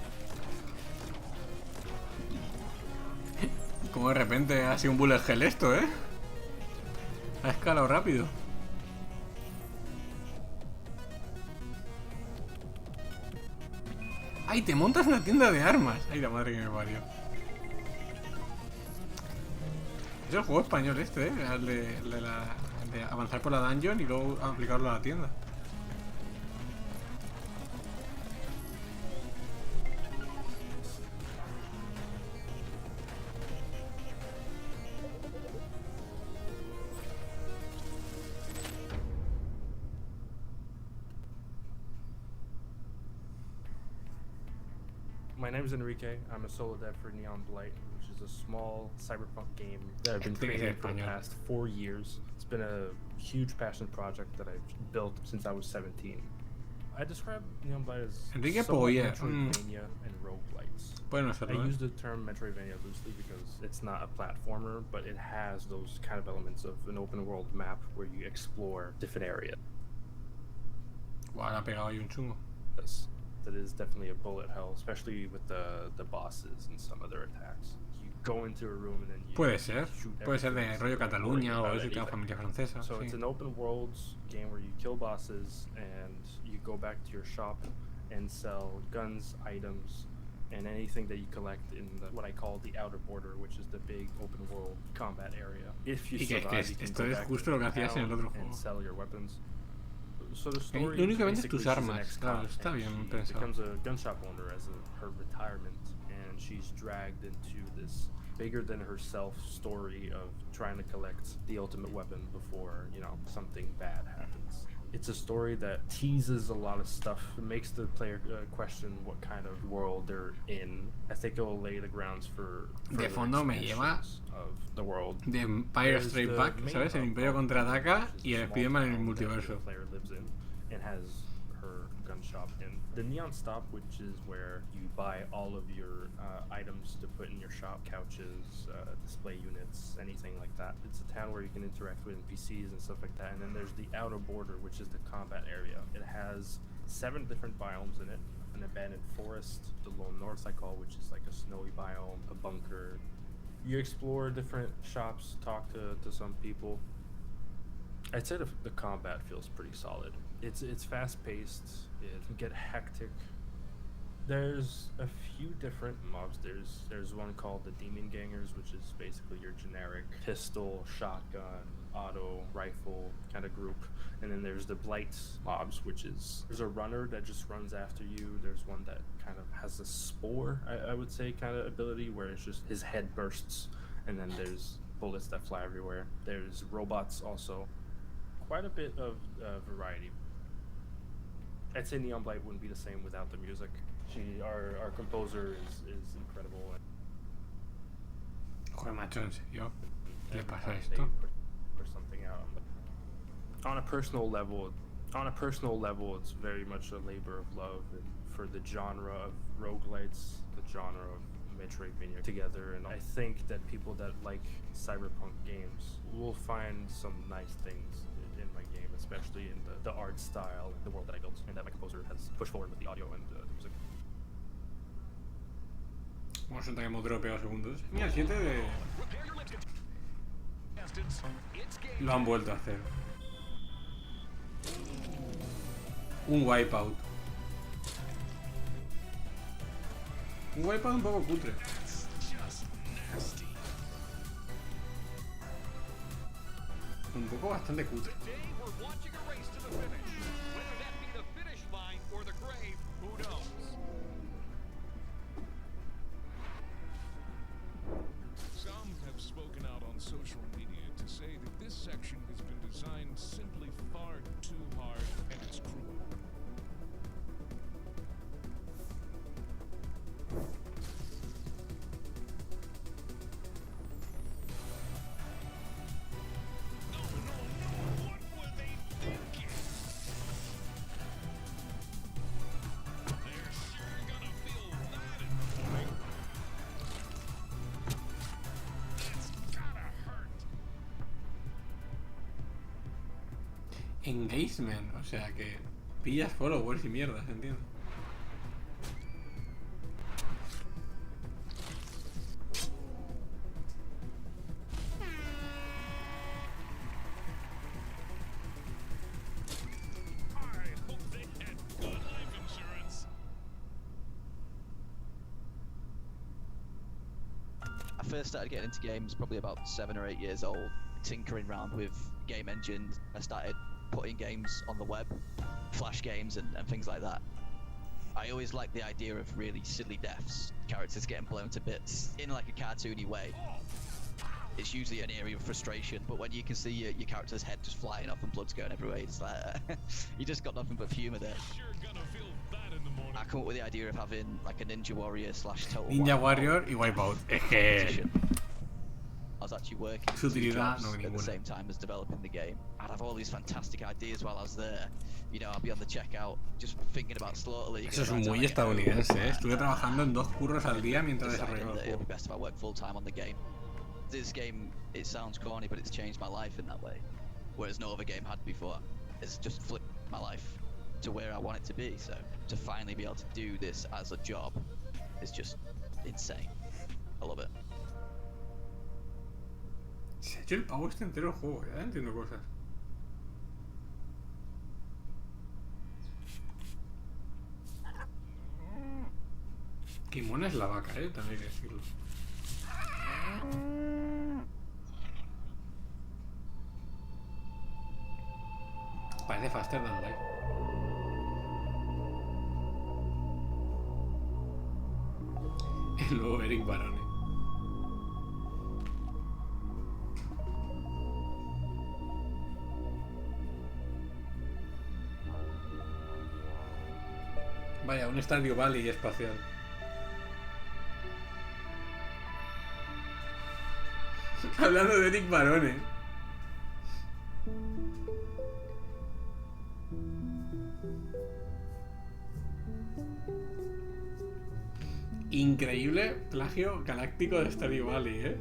Como de repente ha sido un bullet hell esto, Ha escalado rápido. ¡Ay, te montas una tienda de armas! ¡Ay, la madre que me parió! Es el juego español este, El de avanzar por la dungeon y luego aplicarlo a la tienda. My name is Enrique. I'm a solo dev for Neon Blight, which is a small cyberpunk game that I've been creating for the past 4 years. It's been a huge passion project that I've built since I was 17. I describe Neon Blight as Enrique somewhat Polla. Metroidvania and roguelites. Bueno, serlo, I use the term Metroidvania loosely because it's not a platformer, but it has those kind of elements of an open world map where you explore different areas. Guau, le ha pegado ahí un chungo. That is definitely a bullet hell, especially with the bosses and some other attacks. You go into a room and then you Puede ser. shoot Puede ser de everything. rollo Cataluña o About eso que la anything. familia francesa. So Sí. it's an open world game where you kill bosses and you go back to your shop and sell guns, items, and anything that you collect in what I call the outer border, which is the big open world combat area. If you survive, you can go back to the town and sell your weapons. So the story únicamente tus armas, claro, está bien pensado. Becomes a gun shop owner as her retirement, and she's dragged into this bigger than herself story of trying to collect the ultimate weapon before, you know, something bad happens. It's a story that teases a lot of stuff. It makes the player question what kind of world they're in. I think it will lay the grounds for de fondo me lleva of the world. de Empire Strikes Back, ¿sabes? El Imperio contraataca y el Spider-Man en el multiverso. The player lives in and has her gun shop in. The Neon Stop, which is where you buy all of your items to put in your shop, couches, display units, anything like that. It's a town where you can interact with NPCs and stuff like that. And then there's the outer border, which is the combat area. It has 7 different biomes in it. An abandoned forest, the Lone North I call, which is like a snowy biome, a bunker. You explore different shops, talk to some people. I'd say the combat feels pretty solid. It's fast-paced. It can get hectic. There's a few different mobs. There's one called the Demon Gangers, which is basically your generic pistol, shotgun, auto, rifle kind of group. And then there's the Blight mobs, which is there's a runner that just runs after you. There's one that kind of has a spore, I would say, kind of ability where it's just his head bursts, and then there's bullets that fly everywhere. There's robots also. Quite a bit of variety. I'd say Neon Blight wouldn't be the same without the music. Our composer is incredible. Joder, macho, ¿en serio? ¿Qué le pasa a esto? Put something out. On a personal level, it's very much a labor of love, and for the genre of roguelites, the genre of Metroidvania together, and I think that people that like cyberpunk games will find some nice things in my game, especially in the art style, the world that I built, and that my composer has pushed forward with the audio and the music. Vamos a intentar que hemos dropeado segundos. Mira, el 7 de... Lo han vuelto a hacer. Un wipeout. Un wipeout un poco cutre. Un poco bastante cutre. Some have spoken out on social media to say that this section has been designed simply far too hard, and it's cruel. Engagement, o sea que pillas followers y mierdas, entiendo. I first started getting into games probably about 7 or 8 years old, tinkering around with game engines. I started putting games on the web, flash games and things like that. I always liked the idea of really silly deaths, characters getting blown to bits in like a cartoony way. It's usually an area of frustration, but when you can see your character's head just flying off and blood's going everywhere, it's like you just got nothing but humour there. I come up with the idea of having like a Ninja Warrior / Total Ninja Warrior y Wipeout. Es que I was actually working su utilidad jobs no at the same time as developing the game. I'd have all these fantastic ideas while I was there. You know, I'd be on the checkout just thinking about Slaughter League. Eso es muy estadounidense, ¿eh? Estuve trabajando en 2 curros al día mientras desarrollaba el It'd juego. be best if I worked full time on the game. This game, it sounds corny, but it's changed my life in that way. Whereas no other game had before. It's just flipped my life to where I want it to be. So to finally be able to do this as a job is just insane. I love it. Se ha hecho el pavo este entero el juego, ya entiendo cosas. Qué mona es la vaca, también hay que decirlo. Parece faster than life. El nuevo Eric Barone. Vaya, un Stardew Valley espacial. Hablando de Eric Barone. Increíble plagio galáctico de Stardew Valley,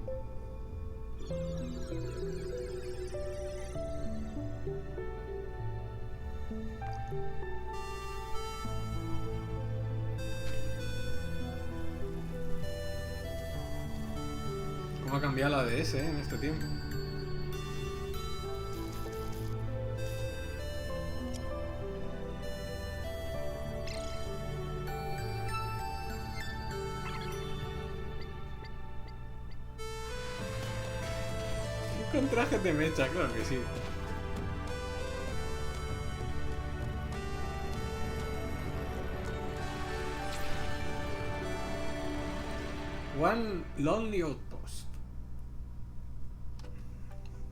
¿Cómo ha cambiado la DS, en este tiempo? Con traje de mecha, claro que sí. One lonely outpost.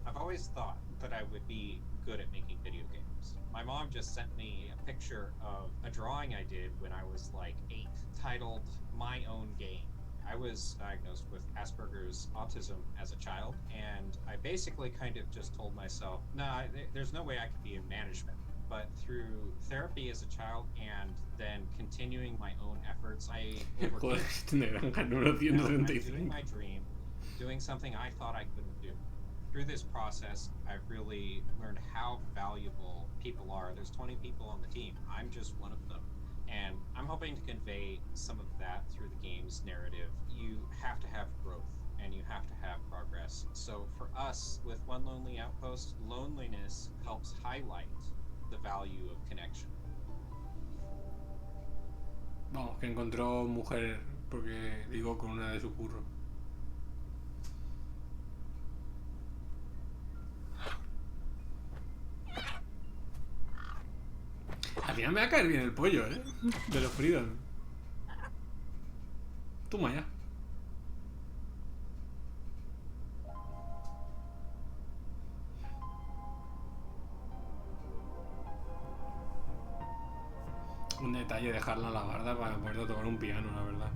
I've always thought that I would be good at making video games. My mom just sent me a picture of a drawing I did when I was like 8, titled My Own Game. I was diagnosed with Asperger's autism as a child, and I basically kind of just told myself, nah, there's no way I could be in management. But through therapy as a child and then continuing my own efforts, I overcame it. Now I'm doing my dream, doing something I thought I couldn't do. Through this process, I've really learned how valuable people are. There's 20 people on the team. I'm just one of them. And I'm hoping to convey some of that through the game's narrative. You have to have growth and you have to have progress. So for us, with One Lonely Outpost, loneliness helps highlight the value of connection. Vamos, que encontró mujer porque ligó con una de su curro. Al final me va a caer bien el pollo, de los Freedom. Toma ya. Un detalle dejarla a la barda para poder tocar un piano, la verdad.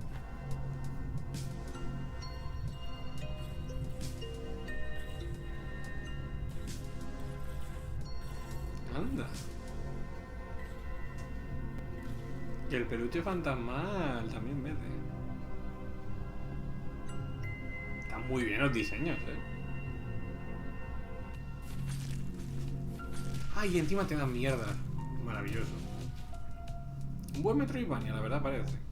Anda. Y el peluche fantasmal también vete. Están muy bien los diseños, Ay, y encima te dan mierda. Maravilloso. Un buen Metroidvania, la verdad parece.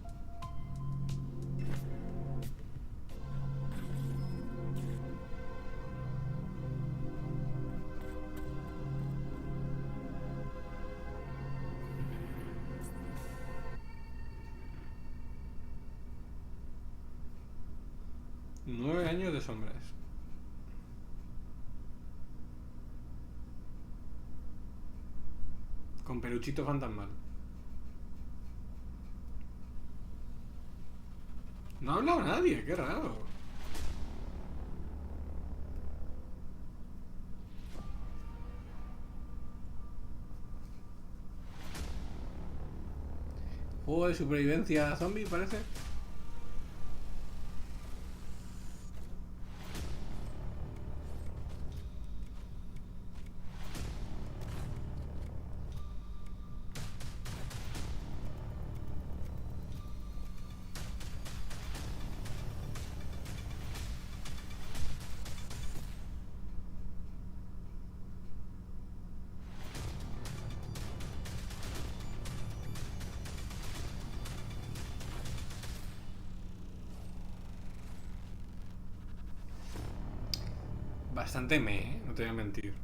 Nueve años de sombras. Con peluchito fantasmal. No ha hablado nadie, qué raro. Juego de supervivencia zombie, parece. Bastante no te voy a mentir.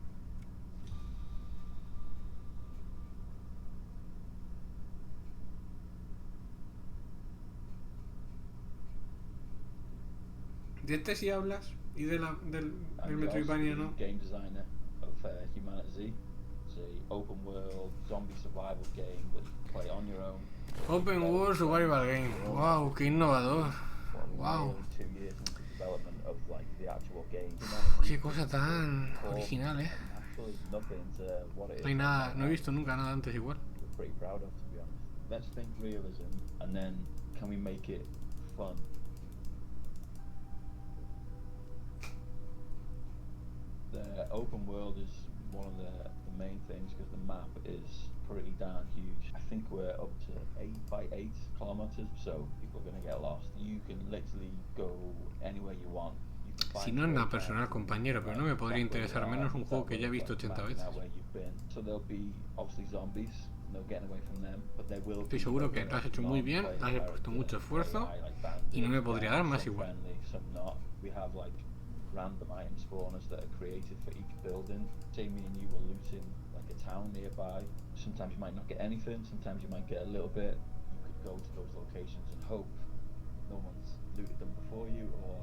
¿De este sí hablas? ¿Y del I'm Metroidvania the no? game designer of Humanity. It's a open world zombie survival game that you can play on your own. Open World Survival Game. Wow, qué innovador. Wow. Nearly 2 years into development of like the actual game. Qué cosa tan original, And actually nothing to what it is. No hay nada, no he visto nunca nada antes igual. We're pretty proud of, to be honest. Let's think realism, and then can we make it fun? The open world is one of the main things because the map is pretty darn huge. I think we're up to 8 by 8 kilometers, so people are going to get lost. You can literally go anywhere you want. Si no es nada personal, compañero, pero no me podría interesar menos un juego que ya he visto 80 veces. Estoy seguro que lo has hecho muy bien, has puesto mucho esfuerzo y no me podría dar más igual. Random item spawners that are created for each building. Say me and you were looting like a town nearby. Sometimes you might not get anything, sometimes you might get a little bit. You could go to those locations and hope no one's looted them before you, or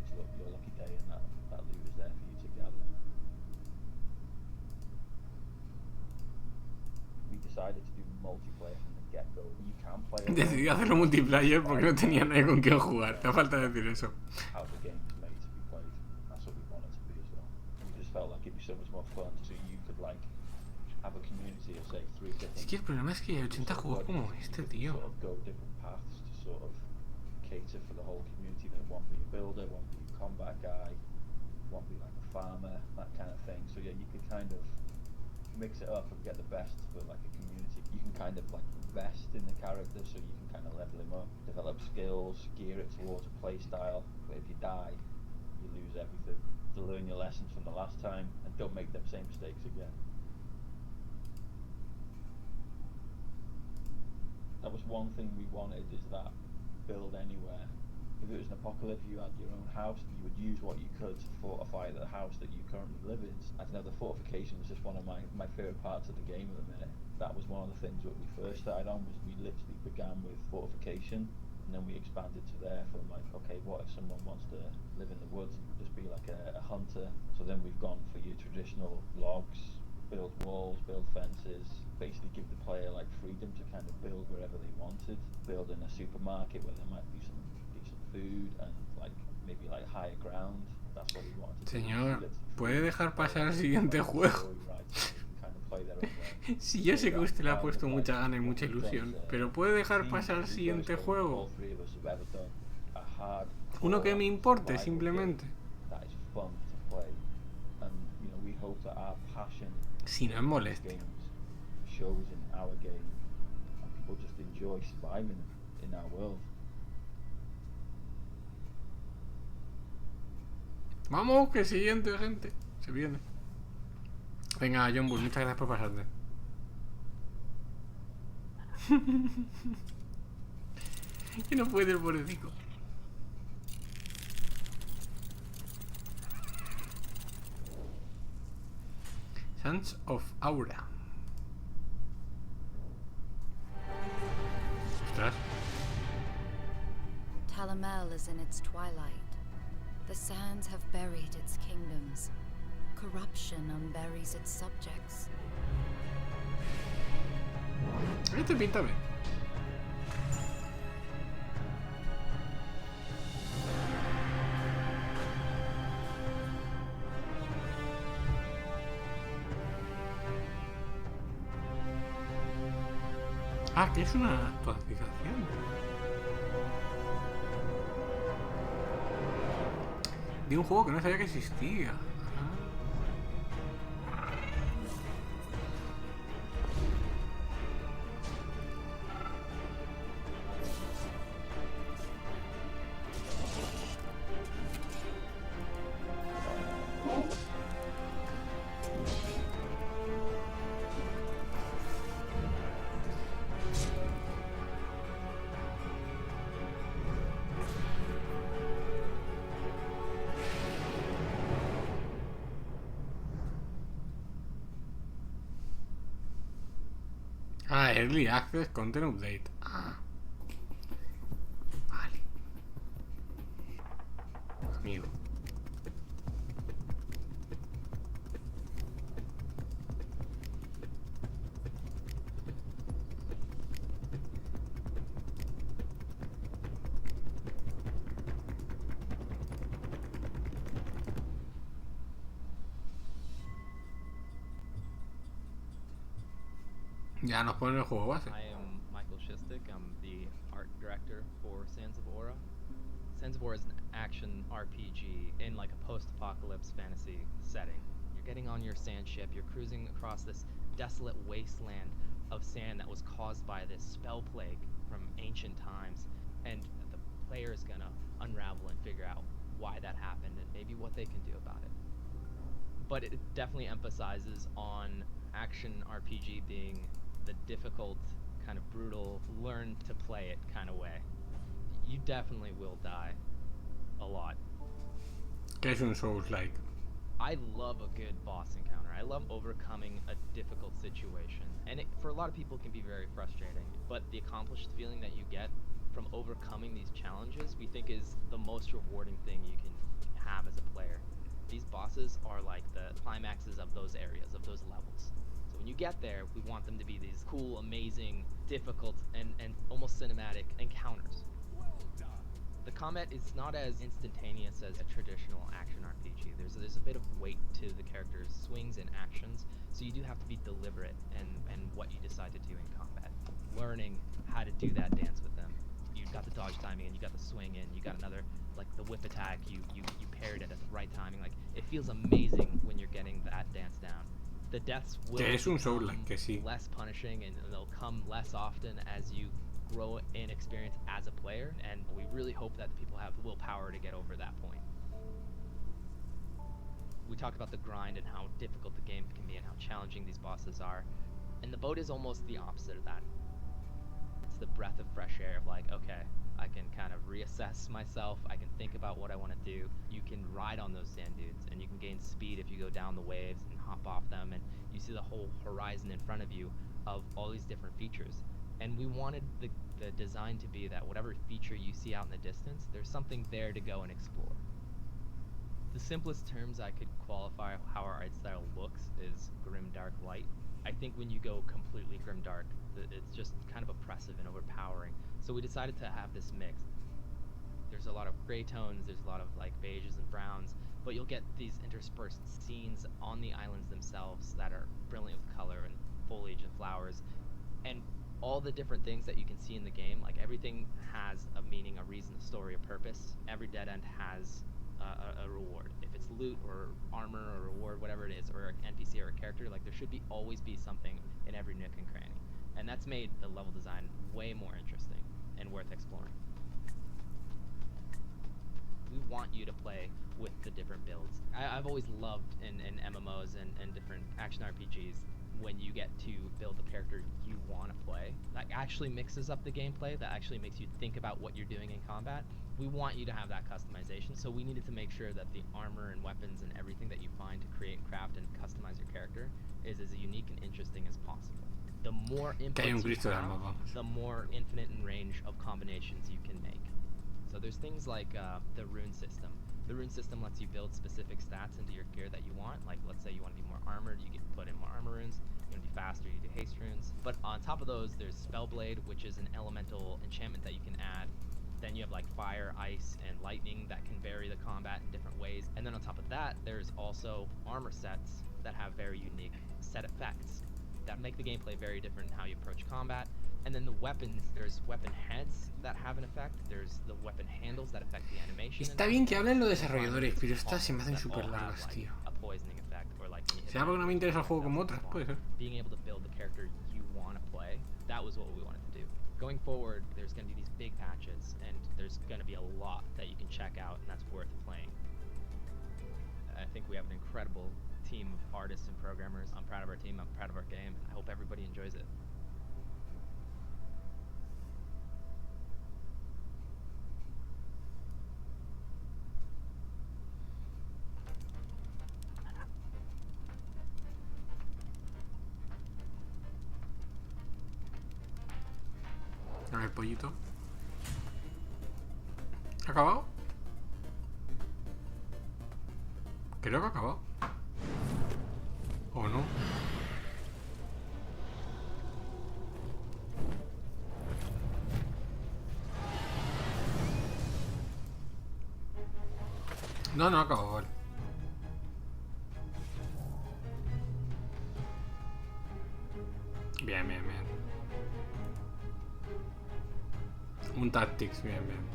it's your lucky day and that loot is there for you to gather. We decided to do multiplayer from the get-go. You can play Decidí hacerlo multiplayer porque no tenía nadie con quien jugar. Te falta decir eso. How the game is made to be played. That's what we want it to be as well. We just felt like it'd be so much more fun, so you could like have a community of say 3 different. Es que el problema es que hay 80 juegos como este, tío. Sort of go different paths to sort of cater for the whole community. That one be a builder, one be a combat guy, one be like a farmer, that kind of thing. So yeah, you could kind of mix it up and get the best for like a community. You can kind of like invest in the character, so you can kind of level him up, develop skills, gear it towards a play style. But if you die, you lose everything. To learn your lessons from the last time and don't make them same mistakes again. That was one thing we wanted, is that build anywhere. If it was an apocalypse, you had your own house, you would use what you could to fortify the house that you currently live in. I don't know, the fortification was just one of my favourite parts of the game at the minute. That was one of the things that we first started on, was we literally began with fortification, and then we expanded to there from like, okay, what if someone wants to live in the woods and just be like a hunter? So then we've gone for your traditional logs, build walls, build fences, basically give the player like freedom to kind of build wherever they wanted. Build in a supermarket where there might be some decent food and like maybe like higher ground. That's what we wanted to do. Señor, ¿puede dejar pasar al siguiente juego? Sí, yo sé que usted le ha puesto mucha gana y mucha ilusión, pero ¿puede dejar pasar al siguiente juego? Uno que me importe, simplemente. Si no es molestia. Vamos, que siguiente, gente. Se viene. Venga, John Bull, muchas gracias por pasarte. Que no puede el pobrecito. Sons of Aura. Ostras. Talamel is in its twilight. The sands have buried its kingdoms. Corruption unburies its subjects. Este pinta bien. Ah, que es una actualización. De un juego que no sabía que existía. Ah, Early Access Content Update. Ah. Vale. amigo. Ya nos ponen el juego base. I am Michael Shistik. I'm the art director for Sands of Aura. Sands of Aura is an action RPG in like a post-apocalypse fantasy setting. You're getting on your sand ship, you're cruising across this desolate wasteland of sand that was caused by this spell plague from ancient times, and the player is gonna unravel and figure out why that happened and maybe what they can do about it. But it definitely emphasizes on action RPG being the difficult, kind of brutal, learn to play it kind of way. You definitely will die a lot. ¿Qué es un Souls-like? I love a good boss encounter. I love overcoming a difficult situation. And it, for a lot of people, it can be very frustrating. But the accomplished feeling that you get from overcoming these challenges, we think is the most rewarding thing you can have as a player. These bosses are like the climaxes of those areas, of those levels. So when you get there, we want them to be these cool, amazing, difficult, and almost cinematic encounters. The combat is not as instantaneous as a traditional action RPG. There's a bit of weight to the character's swings and actions, so you do have to be deliberate and what you decide to do in combat. Learning how to do that dance with them. You got the dodge timing and you got the swing in, you got another, like the whip attack, you paired it at the right timing. Like, it feels amazing when you're getting that dance down. The deaths will become less punishing and they'll come less often as you grow in experience as a player, and we really hope that people have the willpower to get over that point. We talked about the grind and how difficult the game can be and how challenging these bosses are, and the boat is almost the opposite of that. It's the breath of fresh air of like, okay, I can kind of reassess myself, I can think about what I want to do. You can ride on those sand dunes and you can gain speed if you go down the waves and hop off them, and you see the whole horizon in front of you of all these different features. And we wanted the design to be that whatever feature you see out in the distance, there's something there to go and explore. The simplest terms I could qualify how our art style looks is grim dark light. I think when you go completely grim dark, it's just kind of oppressive and overpowering. So we decided to have this mix. There's a lot of gray tones, there's a lot of like beiges and browns, but you'll get these interspersed scenes on the islands themselves that are brilliant with color and foliage and flowers. And all the different things that you can see in the game, like everything has a meaning, a reason, a story, a purpose. Every dead end has a reward. If it's loot or armor or reward, whatever it is, or an NPC or a character, like there should always be something in every nook and cranny. And that's made the level design way more interesting and worth exploring. We want you to play with the different builds. I've always loved in MMOs and different action RPGs when you get to build the character you want to play. That actually mixes up the gameplay, that actually makes you think about what you're doing in combat. We want you to have that customization, so we needed to make sure that the armor and weapons and everything that you find to create and craft and customize your character is as unique and interesting as possible. The more inputs you have, the more infinite in range of combinations you can make. So there's things like the rune system. The rune system lets you build specific stats into your gear that you want. Like, let's say you want to be more armored, you can put in more armor runes. You want to be faster, you do haste runes. But on top of those, there's Spellblade, which is an elemental enchantment that you can add. Then you have like fire, ice, and lightning that can vary the combat in different ways. And then on top of that, there's also armor sets that have very unique set effects that make the gameplay very different in how you approach combat. And then the weapons, there's weapon heads that have an effect, there's the weapon handles that affect the animation. Está bien que hablen los desarrolladores, pero estas se me hacen súper largas, tío. A poisoning effect, or like ¿Será porque no me interesa el juego como otras? Puede ser. Being able to build the character you want to play, that was what we wanted to do. Going forward, there's going to be these big patches, and there's going to be a lot that you can check out, and that's worth playing. I think we have an incredible team of artists and programmers. I'm proud of our team, I'm proud of our game, and I hope everybody enjoys it. A ver, pollito. ¿Acabado? Creo que ha acabado. ¿O no? No, no ha acabado, vale. Bien, bien, bien. Un Tactics, bien, bien.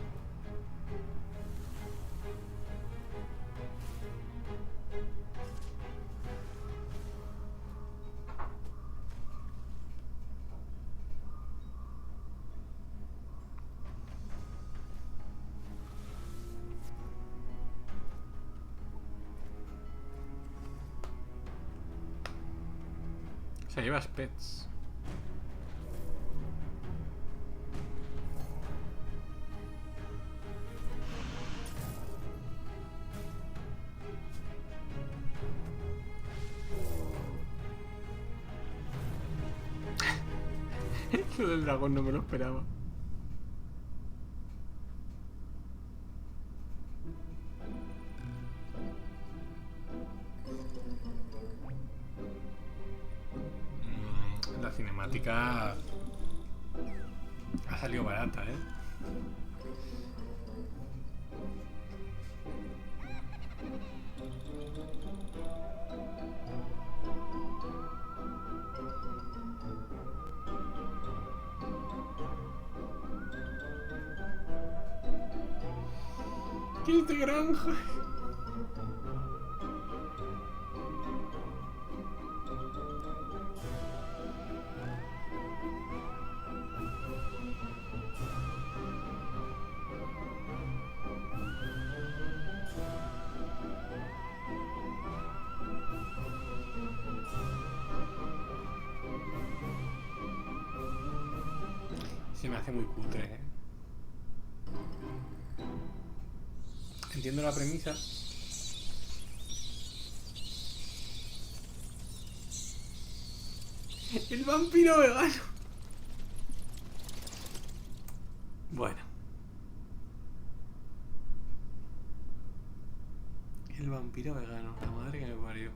Se lleva pets. Lo del dragón no me lo esperaba. La cinemática ha salido barata, ¿eh? ¿Qué es de granja? Se me hace muy cutre, ¿eh? Entiendo la premisa. El vampiro vegano. Bueno. El vampiro vegano. La madre que me parió.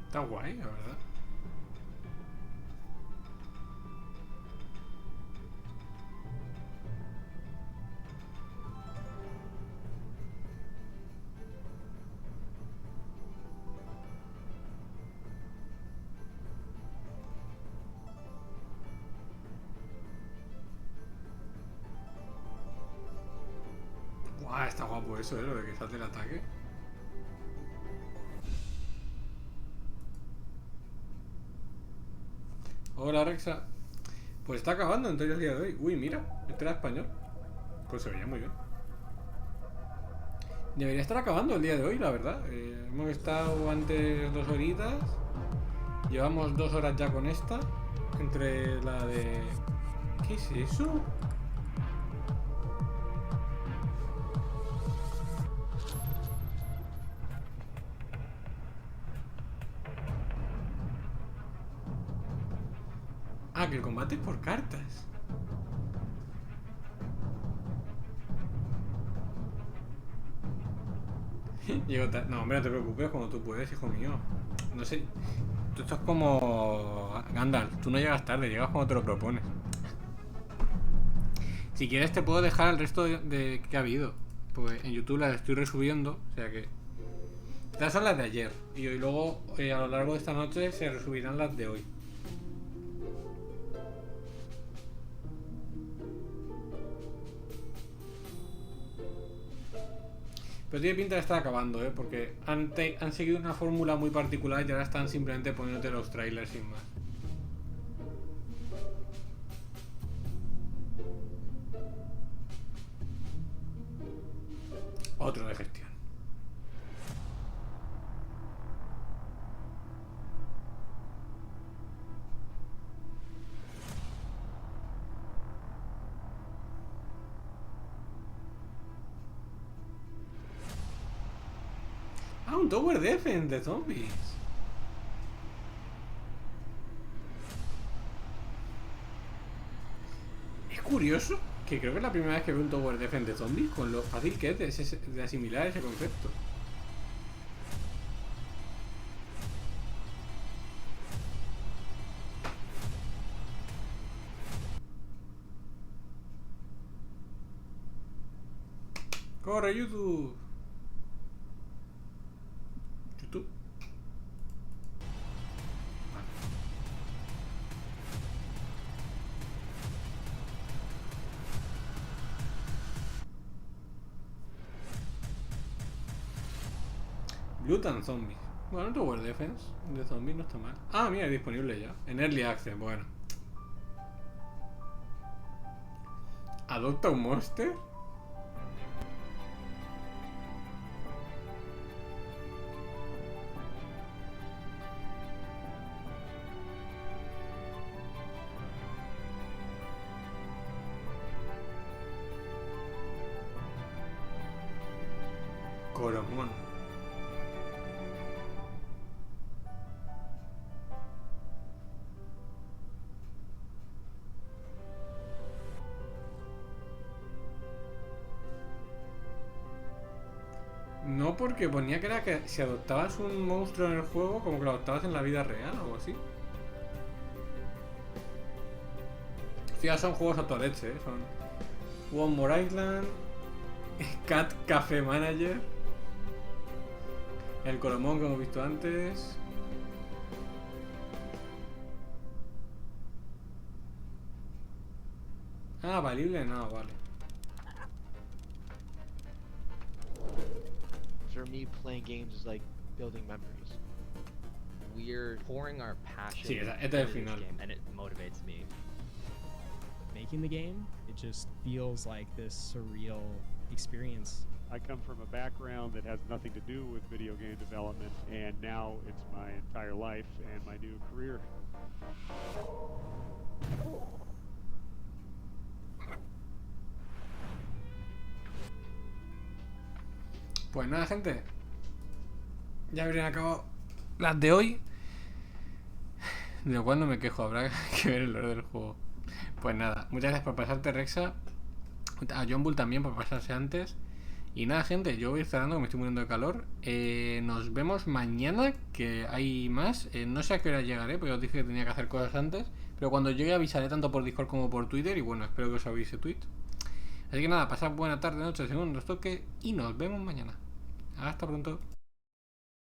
Está guay, la verdad. Buah, está guapo eso, lo de que salte el ataque. Hola, Rexa. Pues está acabando entonces el día de hoy. Uy, mira, este era español. Pues se veía muy bien. Debería estar acabando el día de hoy, la verdad. Hemos estado antes 2 horitas. Llevamos 2 horas ya con esta. Entre la de... ¿Qué es eso? Ah, que el combate es por cartas. No, hombre, no te preocupes, cuando tú puedes, hijo mío. No sé. Esto es como Gandalf. Tú no llegas tarde, llegas cuando te lo propones. Si quieres te puedo dejar el resto de que ha habido. Pues en YouTube las estoy resubiendo. O sea que... Estas son las de ayer. Y hoy luego, a lo largo de esta noche, se resubirán las de hoy. Pero tiene pinta de estar acabando, porque han seguido una fórmula muy particular y ahora están simplemente poniéndote los trailers sin más. Otro de gestión. un tower defense de zombies. Es curioso que creo que es la primera vez que veo un tower defense de zombies, con lo fácil que es de asimilar ese concepto. ¡Corre, YouTube! YouTube. Blood and Zombies. Bueno, Tower Defense de zombies no está mal. Ah, mira, disponible ya. En Early Access, bueno. ¿Adopta un monster? Coromón. No, porque ponía que era que si adoptabas un monstruo en el juego, como que lo adoptabas en la vida real o algo así. Hostia, son juegos a toda leche, ¿eh? Son One More Island, Cat Café Manager, el Coromón que hemos visto antes. Ah, valible, no, vale. For me, playing games is like building memories. We're pouring our passion Sí, este es into el this final. game, and it motivates me. Making the game, it just feels like this surreal experience. I come from a background that has nothing to do with video game development, and now it's my entire life and my new career. Pues nada, gente. Ya habrían acabado las de hoy. De lo cual no me quejo, habrá que ver el lore del juego. Pues nada, muchas gracias por pasarte, Rexa. A John Bull también por pasarse antes. Y nada, gente, yo voy a ir cerrando que me estoy muriendo de calor. Nos vemos mañana, que hay más. No sé a qué hora llegaré, porque os dije que tenía que hacer cosas antes. Pero cuando llegue avisaré tanto por Discord como por Twitter. Y bueno, espero que os avise tweet. Así que nada, pasad buena tarde, noche, según nos toque. Y nos vemos mañana. Hasta pronto.